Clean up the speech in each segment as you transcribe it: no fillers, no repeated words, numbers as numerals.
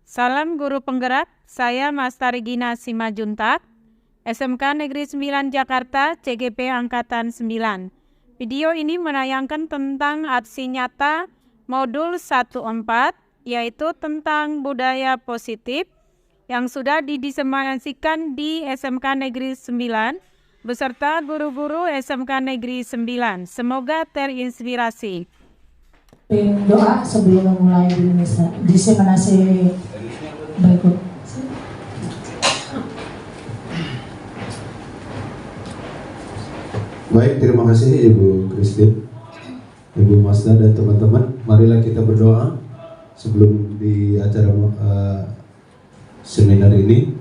Salam Guru Penggerak, saya Master Regina Simajuntak, SMK Negeri 9 Jakarta, CGP Angkatan 9. Video ini menayangkan tentang aksi nyata modul 14, yaitu tentang budaya positif yang sudah didiseminasikan di SMK Negeri 9 beserta guru-guru SMK Negeri 9. Semoga terinspirasi. Doa sebelum memulai diseminasi berikut. Baik, terima kasih Ibu Christine, Ibu Masda dan teman-teman. Marilah kita berdoa sebelum di acara seminar ini.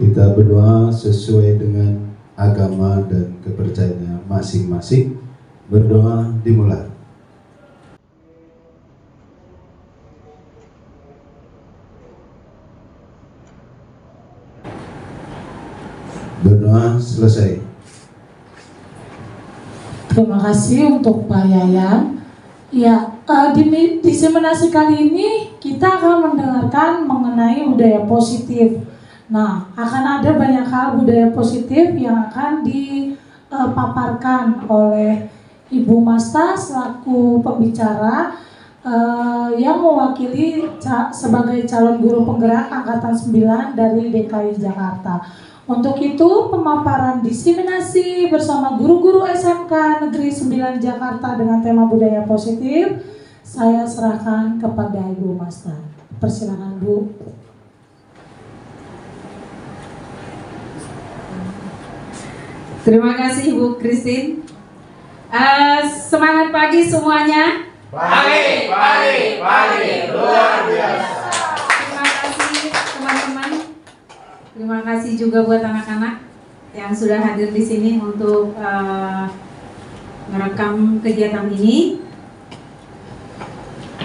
Kita berdoa sesuai dengan agama dan kepercayaannya masing-masing. Berdoa dimulai. Berdoa selesai. Terima kasih untuk Pak Yayan. Ya, di diseminasi kali ini kita akan mendengarkan mengenai budaya positif. Nah, akan ada banyak hal budaya positif yang akan dipaparkan oleh Ibu Masta selaku pembicara yang mewakili sebagai calon guru penggerak Angkatan 9 dari DKI Jakarta. Untuk itu, pemaparan diseminasi bersama guru-guru SMK Negeri 9 Jakarta dengan tema budaya positif, saya serahkan kepada Ibu Masta. Persilakan, Bu. Terima kasih Ibu Christine. Semangat pagi semuanya. Pagi, luar biasa. Terima kasih teman-teman. Terima kasih juga buat anak-anak yang sudah hadir di sini untuk merekam kegiatan ini.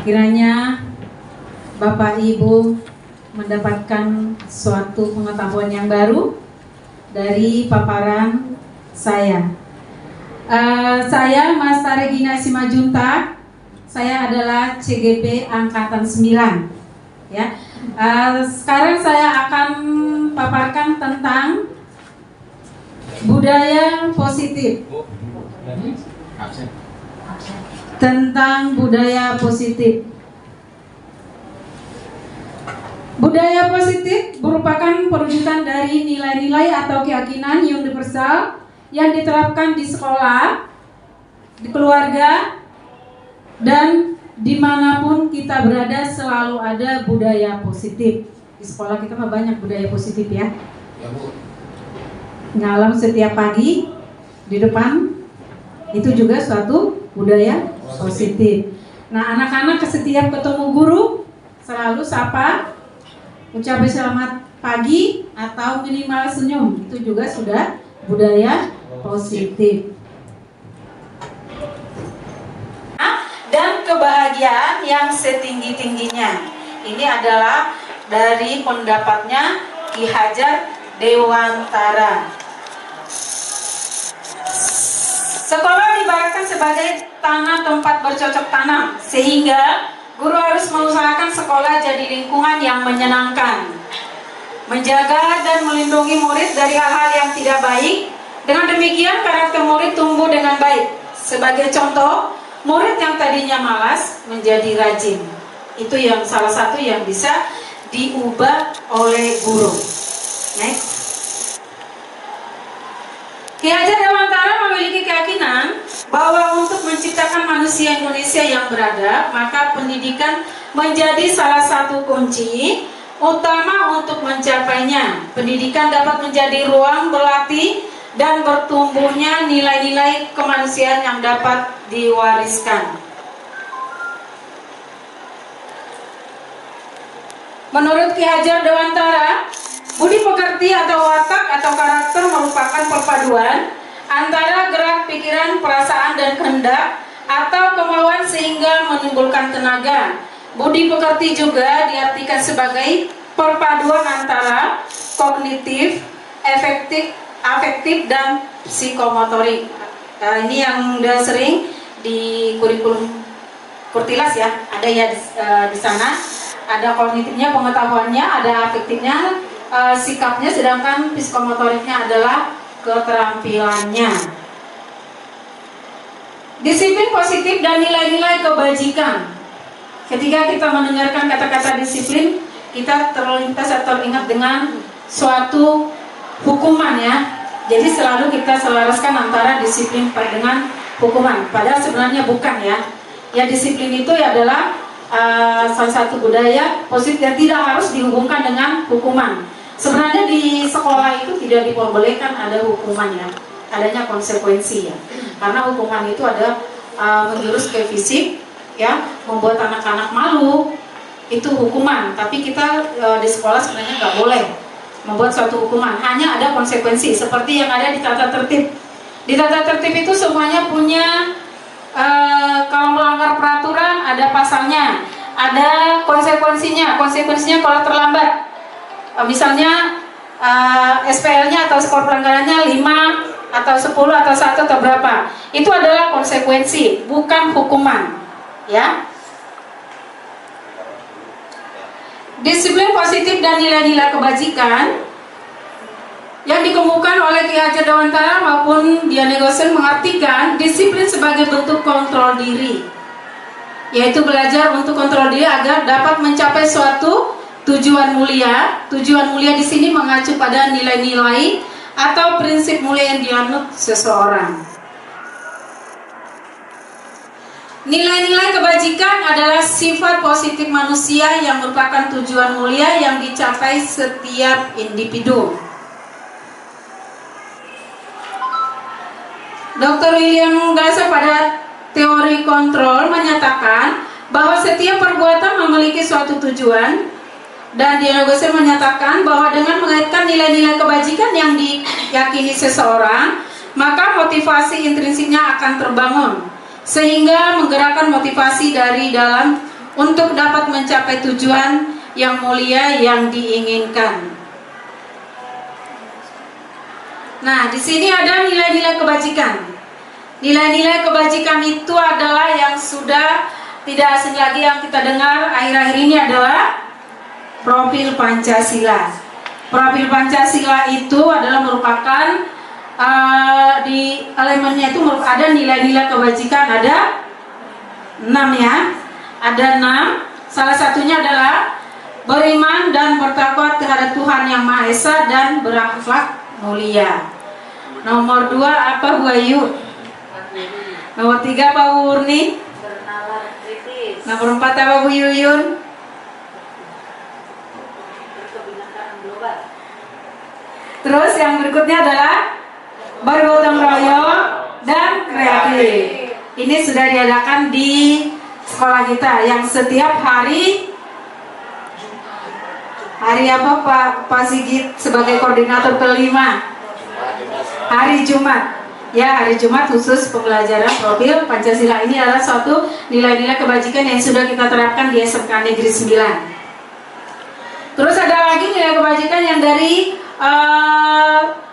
Kiranya Bapak Ibu mendapatkan suatu pengetahuan yang baru dari paparan saya. Saya Master Regina Simajuntak. Saya adalah CGP Angkatan 9. Ya. Sekarang saya akan paparkan tentang budaya positif. Tentang budaya positif. Budaya positif merupakan perwujudan dari nilai-nilai atau keyakinan universal yang diterapkan di sekolah, di keluarga, dan dimanapun kita berada selalu ada budaya positif. Di sekolah kita mah banyak budaya positif ya. Ya Bu. Ngalam setiap pagi di depan itu juga suatu budaya positif. Nah, anak-anak setiap ketemu guru selalu sapa, ucapin selamat pagi atau minimal senyum. Itu juga sudah budaya positif. Dan kebahagiaan yang setinggi-tingginya. Ini adalah dari pendapatnya Ki Hajar Dewantara. Sekolah diibaratkan sebagai tanah tempat bercocok tanam, sehingga guru harus mengusahakan sekolah jadi lingkungan yang menyenangkan, menjaga dan melindungi murid dari hal-hal yang tidak baik. Dengan demikian karakter murid tumbuh dengan baik. Sebagai contoh, murid yang tadinya malas menjadi rajin. Itu yang salah satu yang bisa diubah oleh guru. Next. Ki Hajar Dewantara memiliki keyakinan bahwa untuk menciptakan manusia Indonesia yang beradab, maka pendidikan menjadi salah satu kunci utama untuk mencapainya. Pendidikan dapat menjadi ruang berlatih dan bertumbuhnya nilai-nilai kemanusiaan yang dapat diwariskan. Menurut Ki Hajar Dewantara, budi pekerti atau watak atau karakter merupakan perpaduan antara gerak pikiran, perasaan, dan kehendak atau kemauan sehingga menimbulkan tenaga. Budi pekerti juga diartikan sebagai perpaduan antara kognitif, afektif, dan psikomotorik. Ini yang udah sering di kurikulum Kurtilas ya, ada ya di sana. ada kognitifnya, pengetahuannya, ada afektifnya, sikapnya, sedangkan psikomotoriknya adalah keterampilannya. Disiplin positif dan nilai-nilai kebajikan. Ketika kita mendengarkan kata-kata disiplin, kita terlintas atau teringat dengan suatu hukuman ya. Jadi selalu kita selaraskan antara disiplin dengan hukuman. Padahal sebenarnya bukan ya. Ya, disiplin itu adalah salah satu budaya positif yang tidak harus dihubungkan dengan hukuman. Sebenarnya di sekolah itu tidak diperbolehkan ada hukuman ya, adanya konsekuensi ya. Karena hukuman itu ada menjurus ke fisik ya, membuat anak-anak malu, itu hukuman. Tapi kita di sekolah sebenarnya nggak boleh membuat suatu hukuman, hanya ada konsekuensi seperti yang ada di tata tertib. Di tata tertib itu semuanya punya kalau melanggar peraturan ada pasalnya, ada konsekuensinya. Konsekuensinya kalau terlambat, misalnya SPL-nya atau skor pelanggarannya 5 atau 10 atau 1 atau berapa, itu adalah konsekuensi, bukan hukuman ya. Disiplin positif dan nilai-nilai kebajikan yang dikemukakan oleh Ki Hajar Dewantara maupun Dian Egosen mengartikan disiplin sebagai bentuk kontrol diri, yaitu belajar untuk kontrol diri agar dapat mencapai suatu tujuan mulia. Tujuan mulia di sini mengacu pada nilai-nilai atau prinsip mulia yang dianut seseorang. Nilai-nilai kebajikan adalah sifat positif manusia yang merupakan tujuan mulia yang dicapai setiap individu. Dr. William Glasser pada teori kontrol menyatakan bahwa setiap perbuatan memiliki suatu tujuan, dan Dian Egosen menyatakan bahwa dengan mengaitkan nilai-nilai kebajikan yang diyakini seseorang, maka motivasi intrinsiknya akan terbangun, sehingga menggerakkan motivasi dari dalam untuk dapat mencapai tujuan yang mulia yang diinginkan. Nah, di sini ada nilai-nilai kebajikan. Nilai-nilai kebajikan itu adalah yang sudah tidak asing lagi yang kita dengar akhir-akhir ini adalah profil Pancasila. Profil Pancasila itu adalah merupakan di elemennya itu ada nilai-nilai kebajikan, ada 6 ya. Ada 6. Salah satunya adalah beriman dan bertakwa terhadap Tuhan Yang Maha Esa dan berakhlak mulia. Nomor 2 apa Bu Ayu? Nomor 3 apa Bu Urni? Bernalar kritis. Nomor 4 apa Bu Yuyun? Berkebinekaan global. Terus yang berikutnya adalah bergotong royong dan kreatif. Ini sudah diadakan di sekolah kita yang setiap hari apa Pak Sigit sebagai koordinator kelima? Hari Jumat. Ya, hari Jumat khusus pembelajaran profil Pancasila. Ini adalah suatu nilai-nilai kebajikan yang sudah kita terapkan di SMK Negeri 9. Terus ada lagi nilai kebajikan yang dari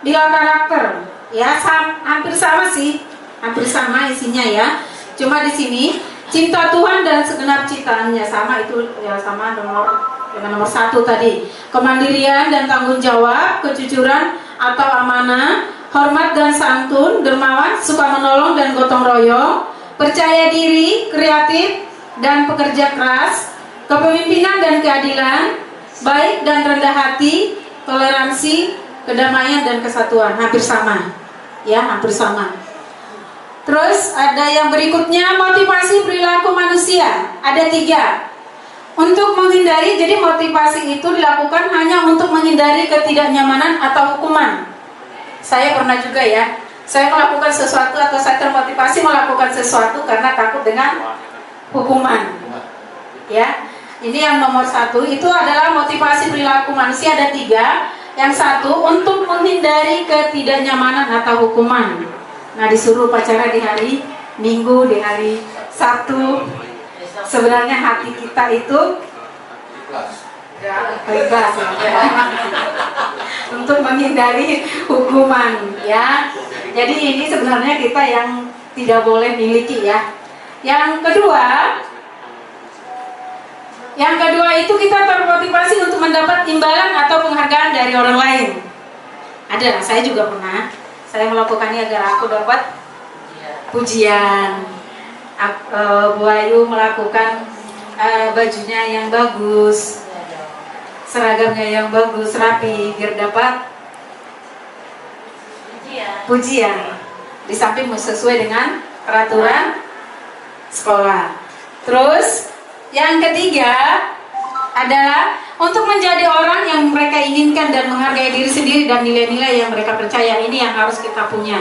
nilai karakter. Ya, hampir sama sih, hampir sama isinya ya. Cuma di sini cinta Tuhan dan segenap ciptaannya sama, itu ya sama dengan nomor 1 tadi. Kemandirian dan tanggung jawab, kejujuran atau amanah, hormat dan santun, dermawan, suka menolong dan gotong royong, percaya diri, kreatif dan pekerja keras, kepemimpinan dan keadilan, baik dan rendah hati, toleransi, kedamaian dan kesatuan. Hampir sama. Ya, hampir sama. Terus ada yang berikutnya, motivasi perilaku manusia. Ada 3. Untuk menghindari, jadi motivasi itu dilakukan hanya untuk menghindari ketidaknyamanan atau hukuman. Saya pernah juga ya, saya melakukan sesuatu atau saya termotivasi melakukan sesuatu karena takut dengan hukuman. Ya, ini yang nomor 1 itu adalah motivasi perilaku manusia, ada 3. Yang 1 untuk menghindari ketidaknyamanan atau hukuman. Nah, disuruh upacara di hari Minggu, di hari Sabtu. Sebenarnya hati kita itu ikhlas untuk menghindari hukuman ya. Jadi ini sebenarnya kita yang tidak boleh miliki ya. Yang kedua, Yang kedua itu kita termotivasi untuk mendapat imbalan atau penghargaan dari orang lain. Ada, saya juga pernah. Saya melakukannya agar aku dapat pujian. Bu Ayu melakukan bajunya yang bagus, seragamnya yang bagus, rapi, biar dapat pujian. Di samping sesuai dengan peraturan sekolah. Terus yang ketiga adalah untuk menjadi orang yang mereka inginkan dan menghargai diri sendiri dan nilai-nilai yang mereka percaya. Ini yang harus kita punya.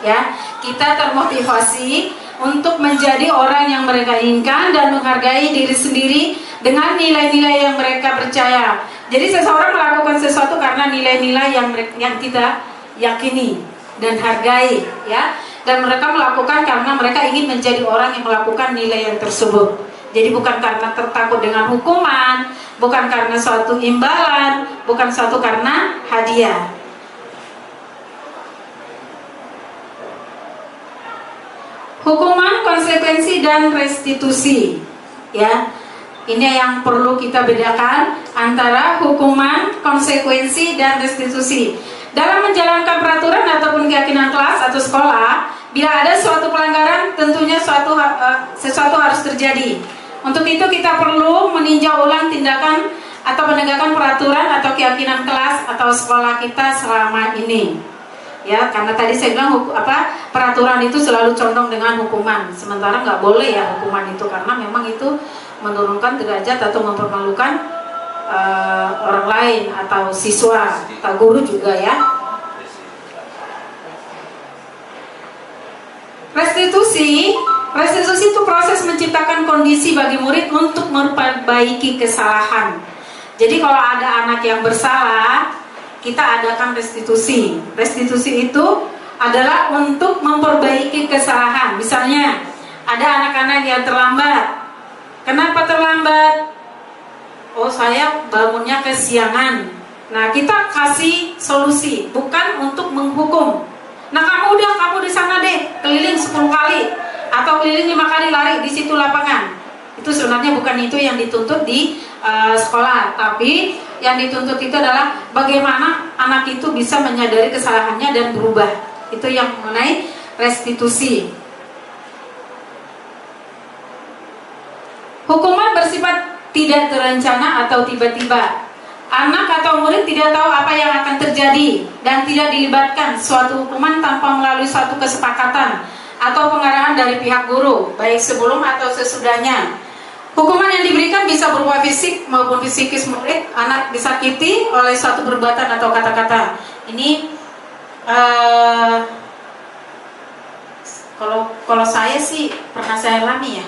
Ya, kita termotivasi untuk menjadi orang yang mereka inginkan dan menghargai diri sendiri dengan nilai-nilai yang mereka percaya. Jadi seseorang melakukan sesuatu karena nilai-nilai yang kita yakini dan hargai, ya. Dan mereka melakukan karena mereka ingin menjadi orang yang melakukan nilai yang tersebut. Jadi bukan karena tertakut dengan hukuman, bukan karena suatu imbalan, bukan suatu karena hadiah. Hukuman, konsekuensi, dan restitusi, ya. Ini yang perlu kita bedakan antara hukuman, konsekuensi, dan restitusi. Dalam menjalankan peraturan ataupun keyakinan kelas atau sekolah, bila ada suatu pelanggaran, tentunya sesuatu harus terjadi. Untuk itu kita perlu meninjau ulang tindakan atau penegakan peraturan atau keyakinan kelas atau sekolah kita selama ini. Ya, karena tadi saya bilang peraturan itu selalu condong dengan hukuman, sementara nggak boleh ya hukuman itu, karena memang itu menurunkan derajat atau mempermalukan orang lain atau siswa atau guru juga, ya. Restitusi itu proses menciptakan kondisi bagi murid untuk memperbaiki kesalahan. Jadi kalau ada anak yang bersalah, kita adakan restitusi. Restitusi itu adalah untuk memperbaiki kesalahan. Misalnya, ada anak-anak yang terlambat. Kenapa terlambat? Oh, saya bangunnya kesiangan. Nah, kita kasih solusi, bukan untuk menghukum. Nah, kamu di sana deh, keliling 10 kali atau keliling 5 kali, lari di situ lapangan. Itu sebenarnya bukan itu yang dituntut di sekolah, tapi yang dituntut itu adalah bagaimana anak itu bisa menyadari kesalahannya dan berubah. Itu yang mengenai restitusi. Hukuman bersifat tidak terencana atau tiba-tiba. Anak atau murid tidak tahu apa yang akan terjadi dan tidak dilibatkan suatu hukuman tanpa melalui suatu kesepakatan atau pengarahan dari pihak guru, baik sebelum atau sesudahnya. Hukuman yang diberikan bisa berupa fisik maupun psikis murid. Anak disakiti oleh suatu perbuatan atau kata-kata. Ini kalau saya sih pernah saya alami, ya.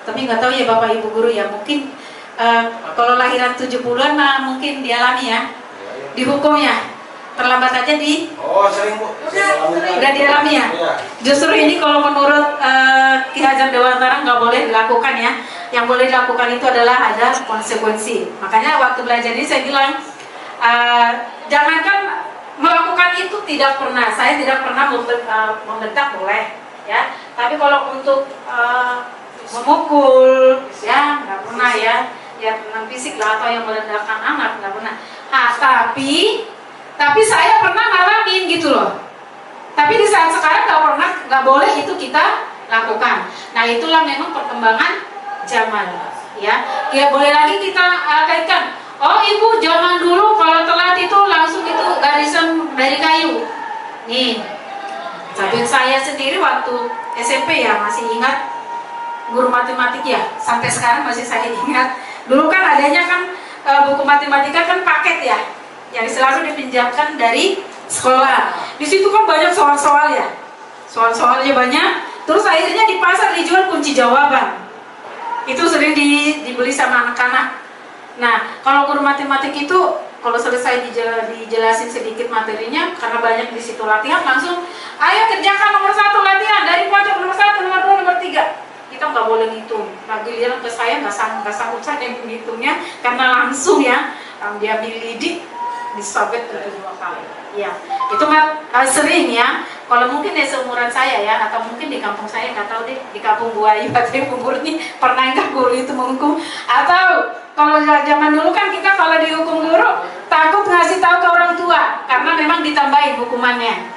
Tapi nggak tahu ya Bapak Ibu guru, ya. Mungkin kalau lahiran 70-an mungkin dialami, ya. Dihukum, ya. Terlambat aja sering, Bu. Udah dialami, ya. Justru ini kalau menurut Ki Hajar Dewantara nggak boleh dilakukan, ya. Yang boleh dilakukan itu adalah ada konsekuensi. Makanya waktu belajar ini saya bilang, jangankan melakukan itu tidak pernah. Saya tidak pernah membentak, boleh, ya. Tapi kalau untuk memukul, ya nggak pernah, ya. Ya tentang fisik lah atau yang merendahkan anak nggak pernah. Tapi saya pernah ngalamin gitu loh. Tapi di saat sekarang nggak boleh itu kita lakukan. Nah, itulah memang perkembangan zaman, ya. Ya boleh lagi kita kaitkan. Oh, Ibu, zaman dulu kalau telat itu langsung itu garisan dari kayu. Nih, tapi saya sendiri waktu SMP, ya, masih ingat guru matematik, ya. Sampai sekarang masih saya ingat. Dulu kan adanya kan buku matematika kan paket, ya, yang selalu dipinjamkan dari sekolah. Di situ kan banyak soal-soal, ya. Soal-soalnya banyak. Terus akhirnya di pasar dijual kunci jawaban. Itu sering dibeli sama anak-anak. Nah, kalau guru matematik itu kalau selesai dijelasin sedikit materinya, karena banyak di situ latihan, langsung ayo kerjakan nomor 1 latihan dari pojok nomor 1, nomor 2, nomor 3. Kita nggak boleh ngitung. Nah, giliran ke saya nggak sanggup saya menghitungnya, karena langsung, ya, diambil lidik, disobek 2 kali. Ya, itu sering, ya. Kalau mungkin ya seumuran saya ya, atau mungkin di kampung saya, nggak tahu deh, di kampung Buayu atau Ibu Guru ini pernah nggak guru itu menghukum? Atau kalau zaman dulu kan kita kalau dihukum guru takut ngasih tahu ke orang tua karena memang ditambahin hukumannya.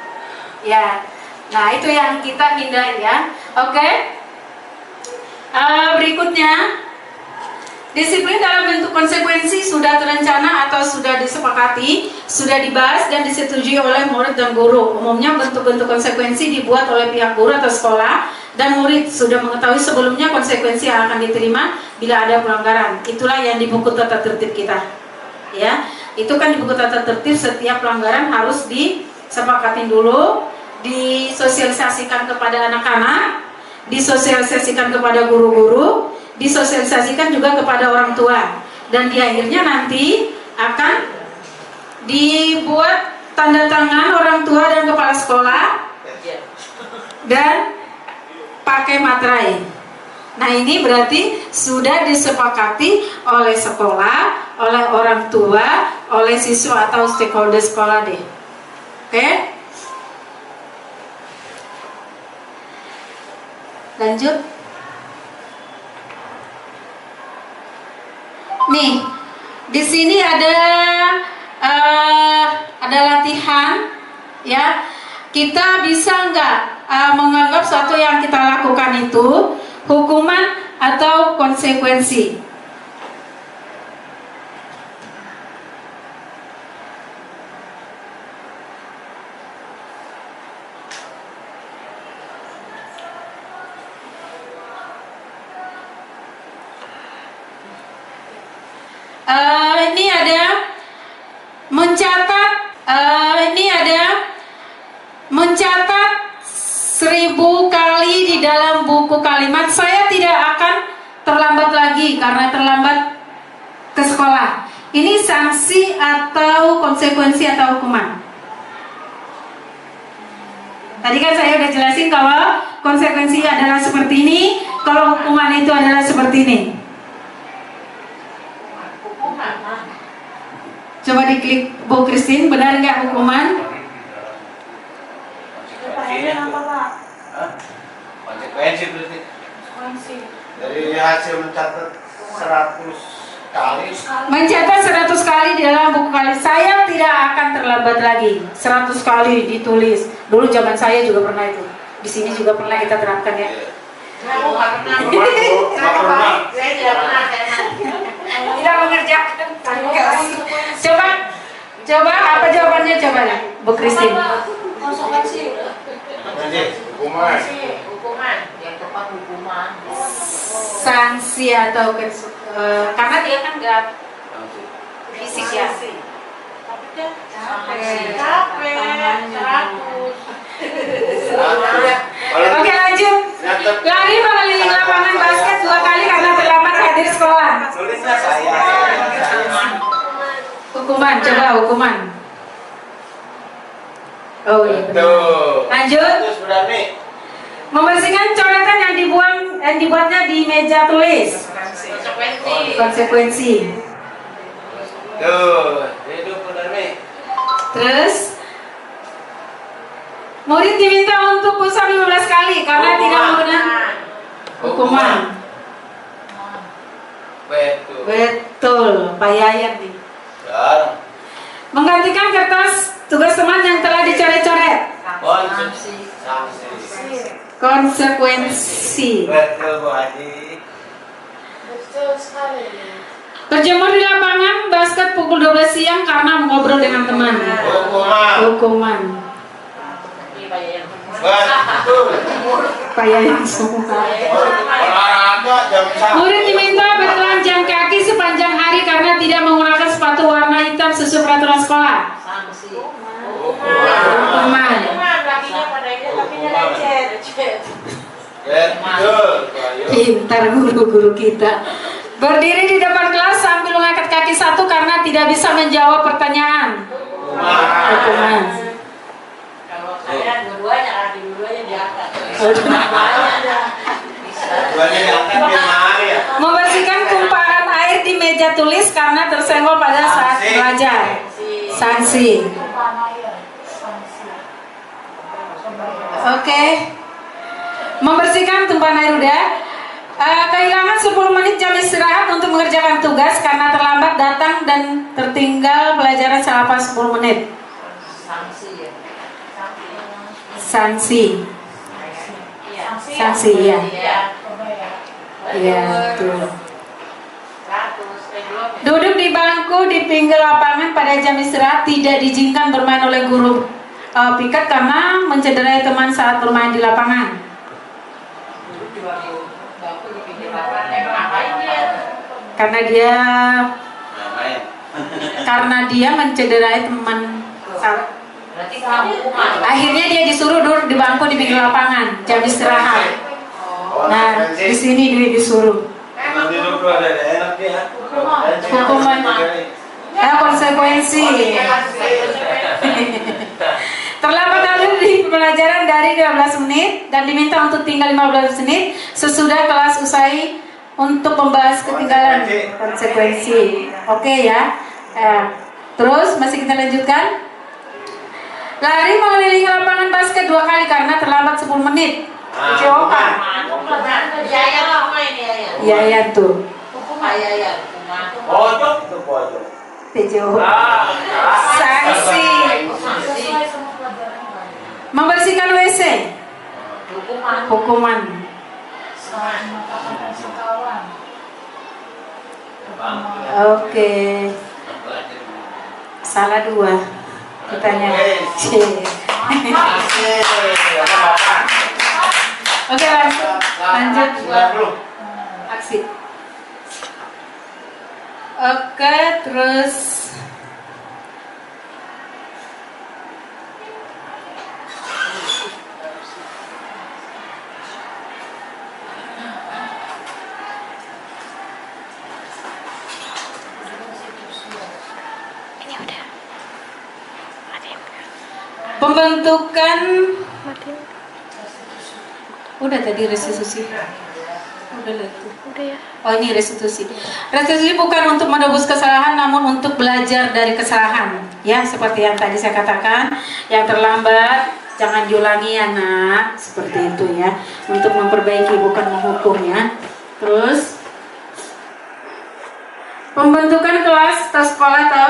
Ya, nah itu yang kita hindari ya. Oke. Berikutnya, disiplin dalam bentuk konsekuensi sudah terencana atau sudah disepakati, sudah dibahas dan disetujui oleh murid dan guru. Umumnya bentuk-bentuk konsekuensi dibuat oleh pihak guru atau sekolah, dan murid sudah mengetahui sebelumnya konsekuensi yang akan diterima bila ada pelanggaran. Itulah yang di buku tata tertib kita. Ya, itu kan di buku tata tertib setiap pelanggaran harus disepakatin dulu, disosialisasikan kepada anak-anak, disosialisasikan kepada guru-guru, disosialisasikan juga kepada orang tua, dan di akhirnya nanti akan dibuat tanda tangan orang tua dan kepala sekolah dan pakai materai. Nah ini berarti sudah disepakati oleh sekolah, oleh orang tua, oleh siswa atau stakeholder sekolah deh. Oke? Lanjut. Nih, di sini ada latihan, ya. Kita bisa nggak menganggap sesuatu yang kita lakukan itu hukuman atau konsekuensi? Ini ada mencatat 1000 kali di dalam buku kalimat. Saya tidak akan terlambat lagi karena terlambat ke sekolah. Ini sanksi atau konsekuensi atau hukuman? Tadi kan saya udah jelasin kalau konsekuensi adalah seperti ini, kalau hukuman itu adalah seperti ini. Coba diklik Bu Christine, benar nggak hukuman? Konsekuensi berarti. Dari hasil mencatat 100 kali. Mencatat 100 kali di dalam buku kali. Saya tidak akan terlambat lagi. 100 kali ditulis. Dulu zaman saya juga pernah itu. Di sini juga pernah kita terapkan ya. Tidak mengerjakan. Coba apa jawabannya, coba ya, Bu Christine. Konsekuensi. Hukuman. Yang tepat hukuman. Sanksi atau karena dia kan nggak fisik ya. Oke, lanjut. Lari mengelilingi lapangan basket 2 kali karena terlambat hadir sekolah. Tulisnya saya. Hukuman, coba hukuman. Oh iya benar. Lanjut. Terus berarti Membersihkan coretan yang dibuatnya di meja tulis. Konsekuensi. tuh, itu benar nih. Terus murid diminta untuk push-up 15 kali karena tidak menggunakan hukuman. Betul, Pak Yayan nih. Jarang. Menggantikan kertas tugas teman yang telah dicoret-coret. Konsekuensi. Betul, Bu Haji. Berjemur di lapangan basket pukul 12 siang karena mengobrol dengan teman. Hukuman. Betul. Pak Yayan semua. Olahraga jam 1. Murid diminta bertelanjang kaki sepanjang hari karena tidak menggunakan sepatu warna hitam sesuai peraturan sekolah. Hukuman. Betul. Pintar guru-guru kita. Berdiri di depan kelas sambil mengangkat kaki satu karena tidak bisa menjawab pertanyaan. Hukuman. Kalau saya dua-duanya diangkat. Duanya diangkat di mari ya. Membersihkan tumpahan air di meja tulis karena tersenggol pada saat belajar. Sanksi. Oke. Membersihkan tumpahan air udah. Kehilangan 10 menit jam istirahat untuk mengerjakan tugas karena terlambat datang dan tertinggal pelajaran selama 10 menit. Sanksi ya. Sanksi. Sanksi ya. Iya, betul. Duduk di bangku di pinggir lapangan pada jam istirahat tidak diizinkan bermain oleh guru piket karena mencederai teman saat bermain di lapangan. Karena dia mencederai teman saat. Berarti kamu Akhirnya dia disuruh duduk di bangku di pinggir lapangan jam istirahat. Nah, di sini dia disuruh. Nanti dulu ada enak ya. Hukuman. Konsekuensi. Terlambat hadir di pembelajaran dari 15 menit dan diminta untuk tinggal 15 menit sesudah kelas usai untuk membahas ketinggalan konsekuensi. Oke ya. Terus masih kita lanjutkan. Lari mengelilingi lapangan basket 2 kali karena terlambat 10 menit. Coba. Ya tuh. Pojok itu pojok. Coba. Sanksi. Membersihkan WC. Hukuman. Oke. Salah 2. Kitanya. Oke, lanjut. Aksi. Oke, terus pembentukan. Udah tadi restitusi. Udah ya. Oh, ini restitusi. Restitusi bukan untuk menebus kesalahan, namun untuk belajar dari kesalahan. Ya, seperti yang tadi saya katakan, yang terlambat jangan diulangi ya nak, seperti itu ya. Untuk memperbaiki bukan menghukum ya. Terus pembentukan kelas atau sekolah atau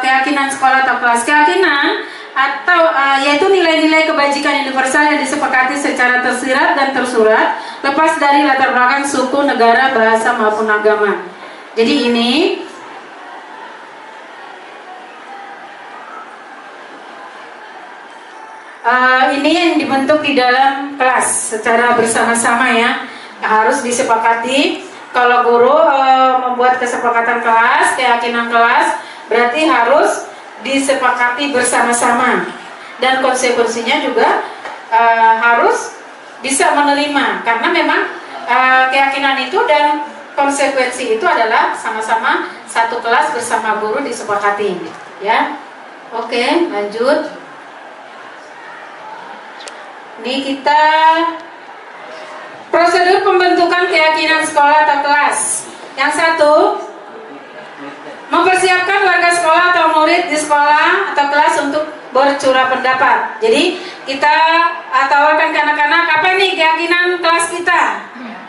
keyakinan sekolah atau kelas. Keyakinan atau yaitu nilai-nilai kebajikan universal yang disepakati secara tersirat dan tersurat lepas dari latar belakang suku, negara, bahasa maupun agama. Jadi ini yang dibentuk di dalam kelas secara bersama-sama ya, harus disepakati. Kalau guru membuat kesepakatan kelas, keyakinan kelas, berarti harus disepakati bersama-sama dan konsekuensinya juga harus bisa menerima karena memang keyakinan itu dan konsekuensi itu adalah sama-sama satu kelas bersama guru disepakati ya. Oke, lanjut. Ini kita prosedur pembentukan keyakinan sekolah atau kelas. Yang satu, mempersiapkan warga sekolah atau murid di sekolah atau kelas untuk bercurah pendapat. Jadi kita tawarkan ke anak-anak apa nih keyakinan kelas kita.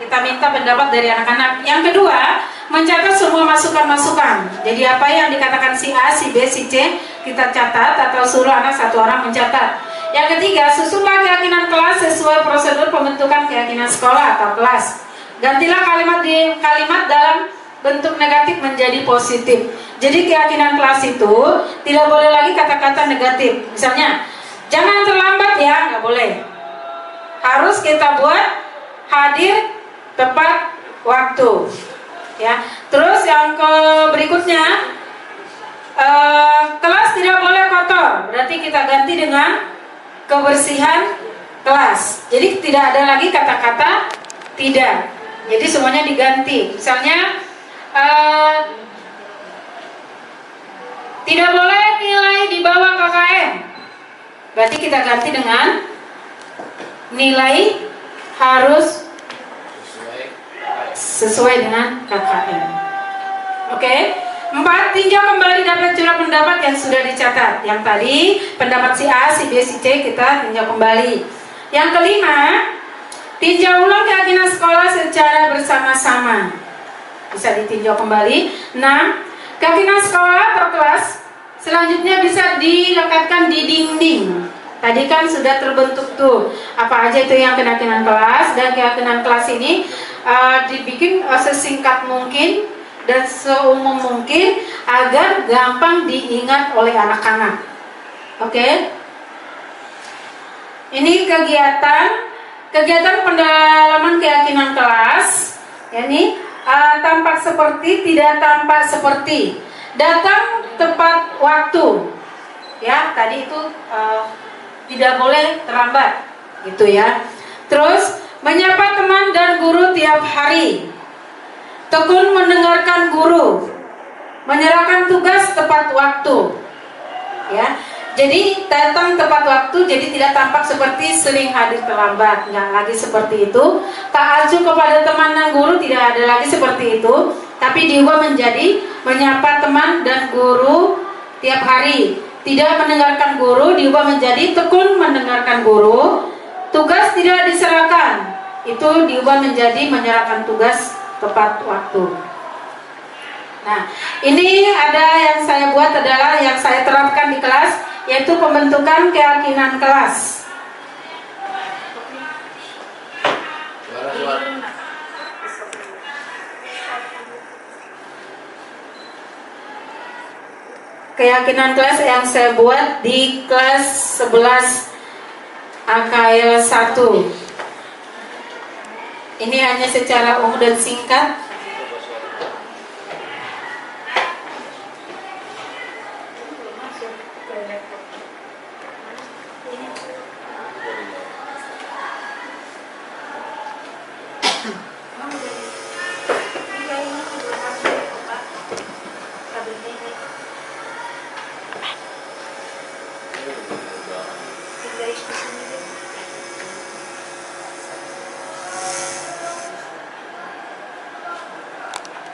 Kita minta pendapat dari anak-anak. Yang kedua, mencatat semua masukan-masukan. Jadi apa yang dikatakan si A, si B, si C kita catat atau suruh anak satu orang mencatat. Yang ketiga, susunlah keyakinan kelas sesuai prosedur pembentukan keyakinan sekolah atau kelas. Gantilah kalimat dalam bentuk negatif menjadi positif. Jadi keyakinan kelas itu tidak boleh lagi kata-kata negatif. Misalnya, jangan terlambat ya, nggak boleh. Harus kita buat hadir tepat waktu. Ya. Terus yang berikutnya, kelas tidak boleh kotor. Berarti kita ganti dengan kebersihan kelas. Jadi tidak ada lagi kata-kata tidak. Jadi semuanya diganti. Misalnya tidak boleh nilai di bawah KKM. Berarti kita ganti dengan nilai harus sesuai dengan KKM. Oke? 4. Tinjau kembali daftar curah pendapat yang sudah dicatat. Yang tadi pendapat si A, si B, si C kita tinjau kembali. Yang kelima, tinjau ulang keyakinan sekolah secara bersama-sama. Bisa ditinjau kembali. 6. Keyakinan sekolah per kelas selanjutnya bisa dilekatkan di dinding. Tadi kan sudah terbentuk tuh apa aja itu yang keyakinan kelas, dan keyakinan kelas ini dibikin sesingkat mungkin dan seumum mungkin agar gampang diingat oleh anak-anak. Oke? Ini kegiatan pendalaman keyakinan kelas. Ini tampak seperti, tidak tampak seperti. Datang tepat waktu. Ya, tadi itu tidak boleh terlambat, gitu ya. Terus menyapa teman dan guru tiap hari. Tekun mendengarkan guru. Menyerahkan tugas tepat waktu. Ya. Jadi datang tepat waktu, jadi tidak tampak seperti sering hadir terlambat, nggak lagi seperti itu. Tak acuh kepada teman dan guru, tidak ada lagi seperti itu. Tapi diubah menjadi menyapa teman dan guru tiap hari. Tidak mendengarkan guru, diubah menjadi tekun mendengarkan guru. Tugas tidak diserahkan, itu diubah menjadi menyerahkan tugas tepat waktu. Nah, ini ada yang saya buat adalah yang saya terapkan di kelas, yaitu pembentukan keyakinan kelas. Keyakinan kelas yang saya buat di kelas 11 AKL 1. Ini hanya secara umum dan singkat.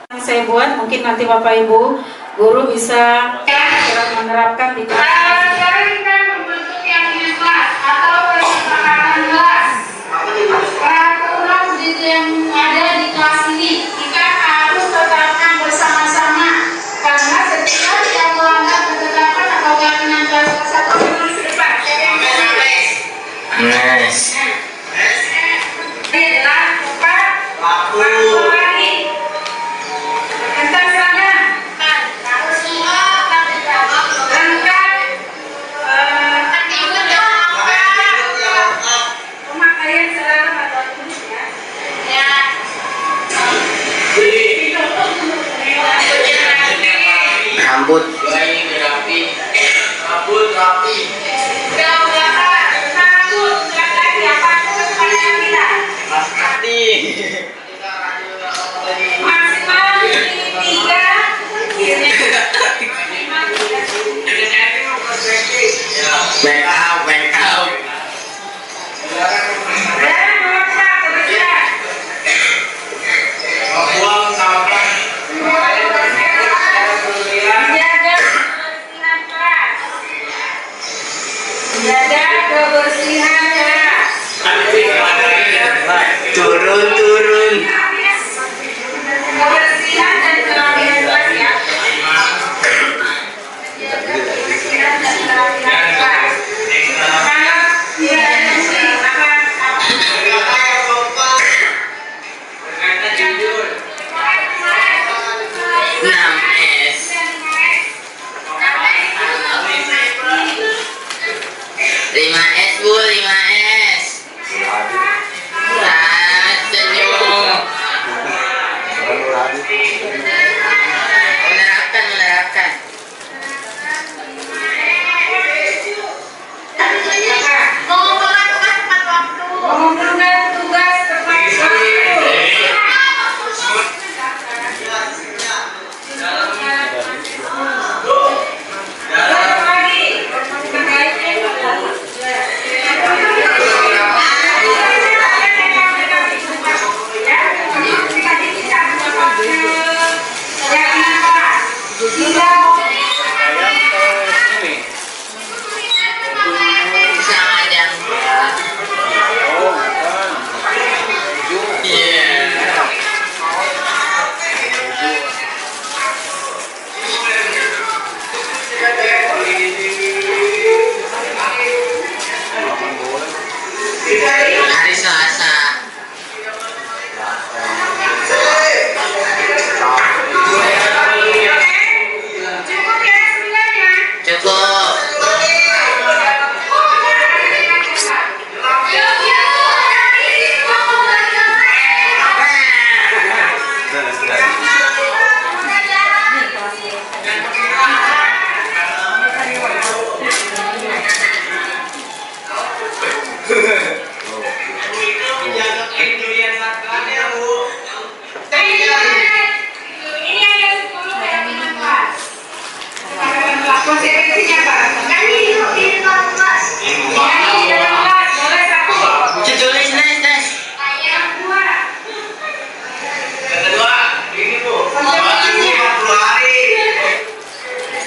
Yang saya buat, mungkin nanti Bapak Ibu guru bisa menerapkan di kelas. Sekarang kita membentuk keyakinan kelas atau kesepakatan kelas. Peraturan yang ada di kelas ini kita harus tetapkan bersama-sama, karena setiap yang melanggar ketetapan atau keyakinan kelas tersebut harus cepat. Yes. Ini adalah cepat waktu lagi. Entah seragam, lengkap, pemakaian seragam atau tulis ya. Rambut rapi. Rambut rapi. Mas Kati. Maksimal 3. Back out. Dan melekat kebersihan. Buang sampah. Menjaga kebersihan kelas. Menjaga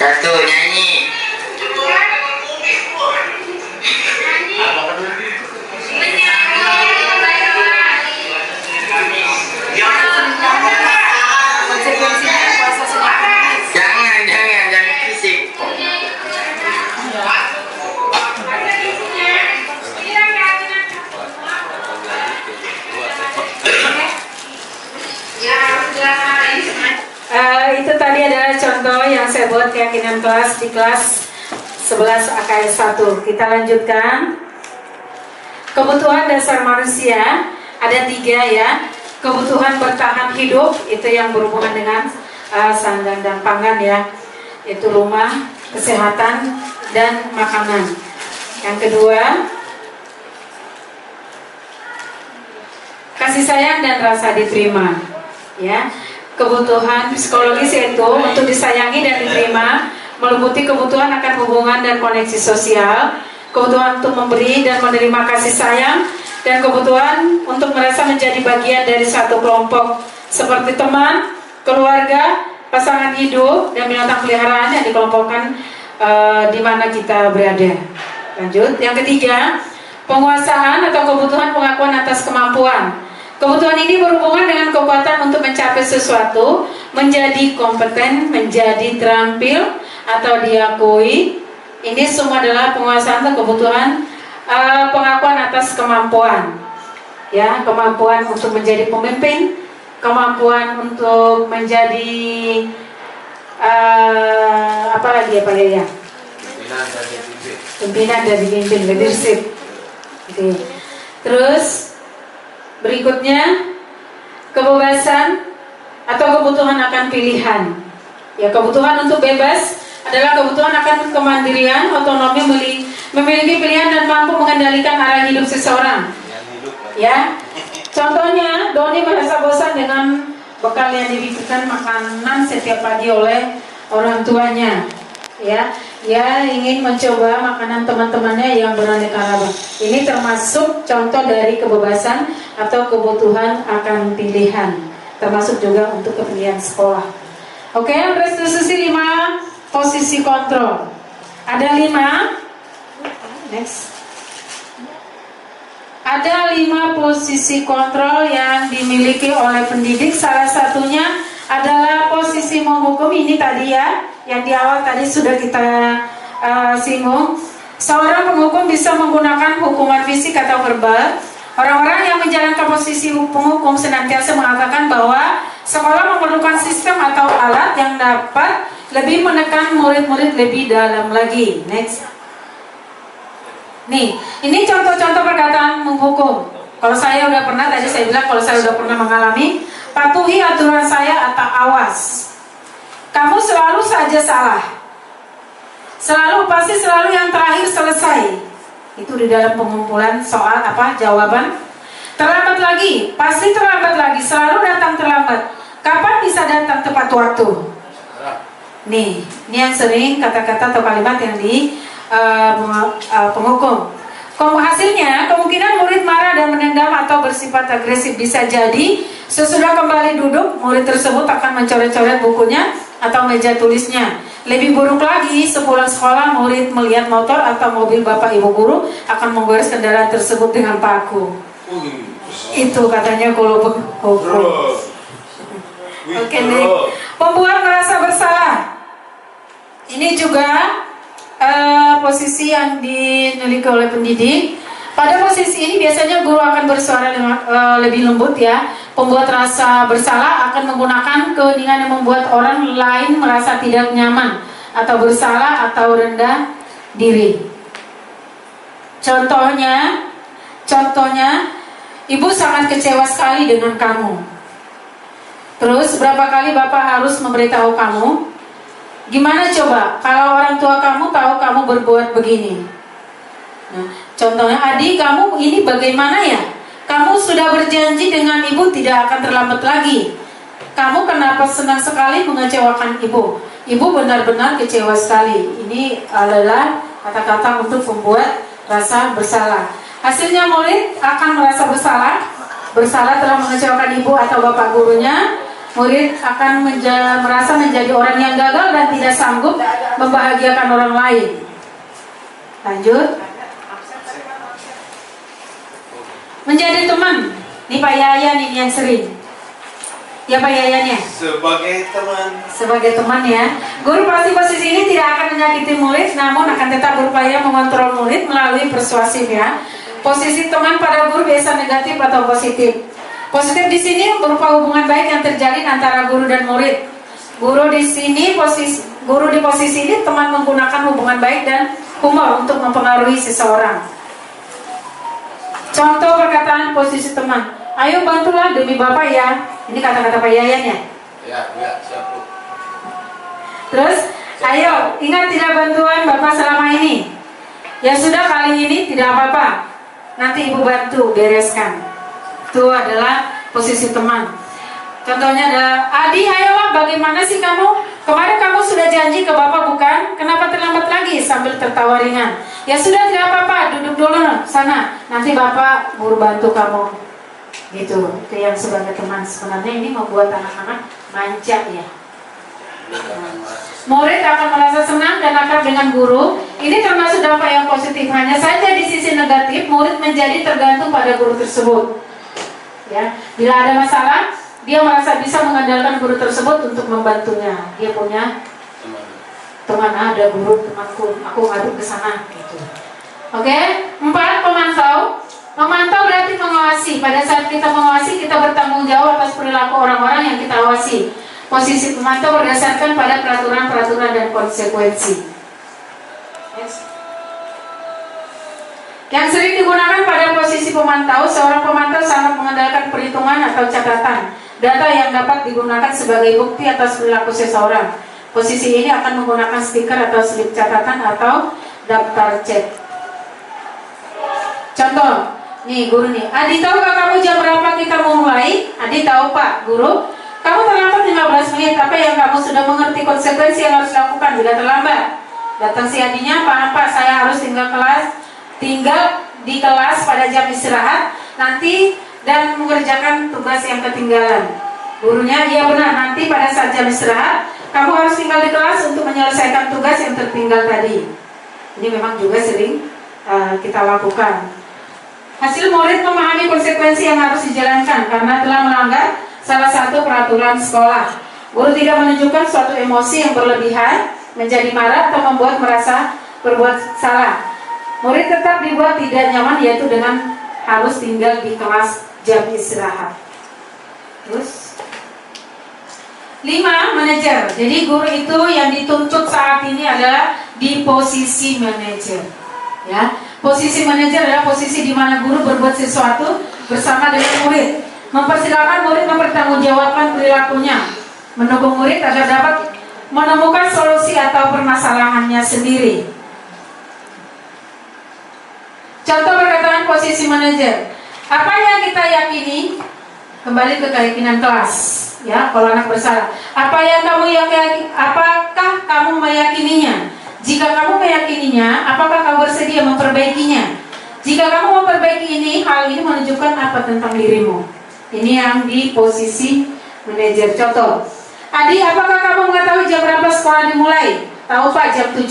Satu, nyanyi. Konsekuensinya puasa Senin Kamis. Jangan fisik. Itu tadi adalah contoh yang saya buat keyakinan kelas di kelas 11 AKS 1. Kita lanjutkan. Kebutuhan dasar manusia ada 3 ya. Kebutuhan bertahan hidup itu yang berhubungan dengan sandang dan pangan ya. Itu rumah, kesehatan dan makanan. Yang kedua, kasih sayang dan rasa diterima ya. Kebutuhan psikologis yaitu untuk disayangi dan diterima, meliputi kebutuhan akan hubungan dan koneksi sosial, kebutuhan untuk memberi dan menerima kasih sayang, dan kebutuhan untuk merasa menjadi bagian dari satu kelompok seperti teman, keluarga, pasangan hidup, dan binatang peliharaan yang dikelompokkan di mana kita berada. Lanjut, yang ketiga, penguasaan atau kebutuhan pengakuan atas kemampuan. Kebutuhan ini berhubungan dengan kekuatan untuk mencapai sesuatu, menjadi kompeten, menjadi terampil, atau diakui. Ini semua adalah penguasaan atau kebutuhan pengakuan atas kemampuan. Ya, kemampuan untuk menjadi pemimpin, kemampuan untuk menjadi apa lagi ya Pak ya? Pimpinan dari pimpin, leadership. Oke. Terus berikutnya, kebebasan atau kebutuhan akan pilihan. Ya, kebutuhan untuk bebas adalah kebutuhan akan kemandirian, otonomi, memiliki pilihan dan mampu mengendalikan arah hidup seseorang. Ya, contohnya Doni merasa bosan dengan bekal yang diberikan makanan setiap pagi oleh orang tuanya. Ya, dia ingin mencoba makanan teman-temannya yang beraneka ragam. Ini termasuk contoh dari kebebasan atau kebutuhan akan pilihan, termasuk juga untuk kepilihan sekolah. Oke, restitusi 5 posisi kontrol. Ada 5. Next. Ada 5 posisi kontrol yang dimiliki oleh pendidik. Salah satunya adalah posisi menghukum. Ini tadi ya, yang di awal tadi sudah kita singgung. Seorang penghukum bisa menggunakan hukuman fisik atau verbal. Orang-orang yang menjalankan posisi penghukum senantiasa mengatakan bahwa sekolah memerlukan sistem atau alat yang dapat lebih menekan murid-murid lebih dalam lagi. Next. Nih, ini contoh-contoh perkataan menghukum. Kalau saya udah pernah, tadi saya bilang kalau saya udah pernah mengalami, patuhi aturan saya atau awas. Kamu selalu saja salah. Pasti selalu yang terakhir selesai. Itu di dalam pengumpulan soal jawaban. Terlambat lagi, pasti terlambat lagi, selalu datang terlambat. Kapan bisa datang tepat waktu? Nih, ini yang sering kata-kata atau kalimat yang di penghukum. Hasilnya, kemungkinan murid marah dan menendam atau bersifat agresif. Bisa jadi sesudah kembali duduk, murid tersebut akan mencoret-coret bukunya atau meja tulisnya. Lebih buruk lagi, sepulang sekolah murid melihat motor atau mobil bapak ibu guru akan menggores kendaraan tersebut dengan paku. Itu katanya kalau penghukum. Oke nih, pembuat merasa bersalah. Ini juga posisi yang dimiliki oleh pendidik. Pada posisi ini biasanya guru akan bersuara lebih lembut ya. Pembuat rasa bersalah akan menggunakan keheningan yang membuat orang lain merasa tidak nyaman atau bersalah atau rendah diri. Contohnya, ibu sangat kecewa sekali dengan kamu. Terus berapa kali bapak harus memberitahu kamu? Gimana coba kalau orang tua kamu tahu kamu berbuat begini? Nah, contohnya, adik kamu ini bagaimana ya? Kamu sudah berjanji dengan ibu tidak akan terlambat lagi. Kamu kenapa senang sekali mengecewakan ibu? Ibu benar-benar kecewa sekali. Ini adalah kata-kata untuk membuat rasa bersalah. Hasilnya murid akan merasa bersalah telah mengecewakan ibu atau bapak gurunya. murid akan merasa menjadi orang yang gagal dan tidak sanggup membahagiakan orang lain. Lanjut. Menjadi teman. Ini Pak Yayan ini yang sering. Ya Pak Yayan ya. Sebagai teman. Sebagai teman ya. Guru pasti posisi ini tidak akan menyakiti murid, namun akan tetap berupaya mengontrol murid melalui persuasif ya. Posisi teman pada guru biasa negatif atau positif. Positif di sini berupa hubungan baik yang terjalin antara guru dan murid. Guru di posisi ini teman menggunakan hubungan baik dan humor untuk mempengaruhi seseorang. Contoh perkataan posisi teman. Ayo bantulah demi Bapak ya. Ini kata-kata Pak Yayan ya. Ya, siap Bu. Terus, ayo ingat tidak bantuan Bapak selama ini. Ya sudah, kali ini tidak apa-apa. Nanti Ibu bantu bereskan. Itu adalah posisi teman. Contohnya adalah, Adi ayolah bagaimana sih kamu? Kemarin kamu sudah janji ke Bapak bukan? Kenapa terlambat lagi? Sambil tertawa ringan. Ya sudah tidak apa-apa, duduk dulu sana. Nanti Bapak guru bantu kamu. Gitu, itu yang sebagai teman. Sebenarnya ini membuat anak-anak manja ya. Murid akan merasa senang dan akrab dengan guru. Ini termasuk dampak yang positif. Hanya saja di sisi negatif, murid menjadi tergantung pada guru tersebut. Ya, bila ada masalah, dia merasa bisa mengandalkan guru tersebut untuk membantunya. Dia punya teman, ada guru temanku, aku ngadu ke sana. Gitu. Oke, 4. Pemantau. Memantau berarti mengawasi. Pada saat kita mengawasi, kita bertanggung jawab atas perilaku orang-orang yang kita awasi. Posisi pemantau berdasarkan pada peraturan-peraturan dan konsekuensi. Yang sering digunakan pada posisi pemantau, seorang pemantau sangat mengandalkan perhitungan atau catatan, data yang dapat digunakan sebagai bukti atas perilaku seseorang. Posisi ini akan menggunakan stiker atau slip catatan atau daftar chat. Contoh, nih guru nih, Adi tahukah kamu jam berapa kita mau mulai? Adi tahu Pak, guru. Kamu terlambat 15 menit, apa yang kamu sudah mengerti konsekuensi yang harus dilakukan bila terlambat? Datang si Adinya, Pak, saya harus tinggal di kelas pada jam istirahat nanti dan mengerjakan tugas yang ketinggalan. Gurunya, iya benar, nanti pada saat jam istirahat kamu harus tinggal di kelas untuk menyelesaikan tugas yang tertinggal tadi. Ini memang juga sering kita lakukan. Hasil murid memahami konsekuensi yang harus dijalankan karena telah melanggar salah satu peraturan sekolah. Guru tidak menunjukkan suatu emosi yang berlebihan, menjadi marah atau membuat merasa berbuat salah. Murid tetap dibuat tidak nyaman, yaitu dengan harus tinggal di kelas jam istirahat. Terus 5. Manajer. Jadi guru itu yang dituntut saat ini adalah di posisi manajer. Ya, posisi manajer adalah posisi di mana guru berbuat sesuatu bersama dengan murid, mempersilakan murid mempertanggungjawabkan perilakunya, mendukung murid agar dapat menemukan solusi atau permasalahannya sendiri. Contoh perkataan posisi manajer. Apa yang kita yakini? Kembali ke keyakinan kelas. Ya, kalau anak bersalah. Apa yang kamu yakini? Apakah kamu meyakininya? Jika kamu meyakininya, apakah kamu bersedia memperbaikinya? Jika kamu memperbaiki ini, hal ini menunjukkan apa tentang dirimu? Ini yang di posisi manajer. Contoh, Adi, apakah kamu mengetahui jam berapa sekolah dimulai? Tahu Pak, jam 7.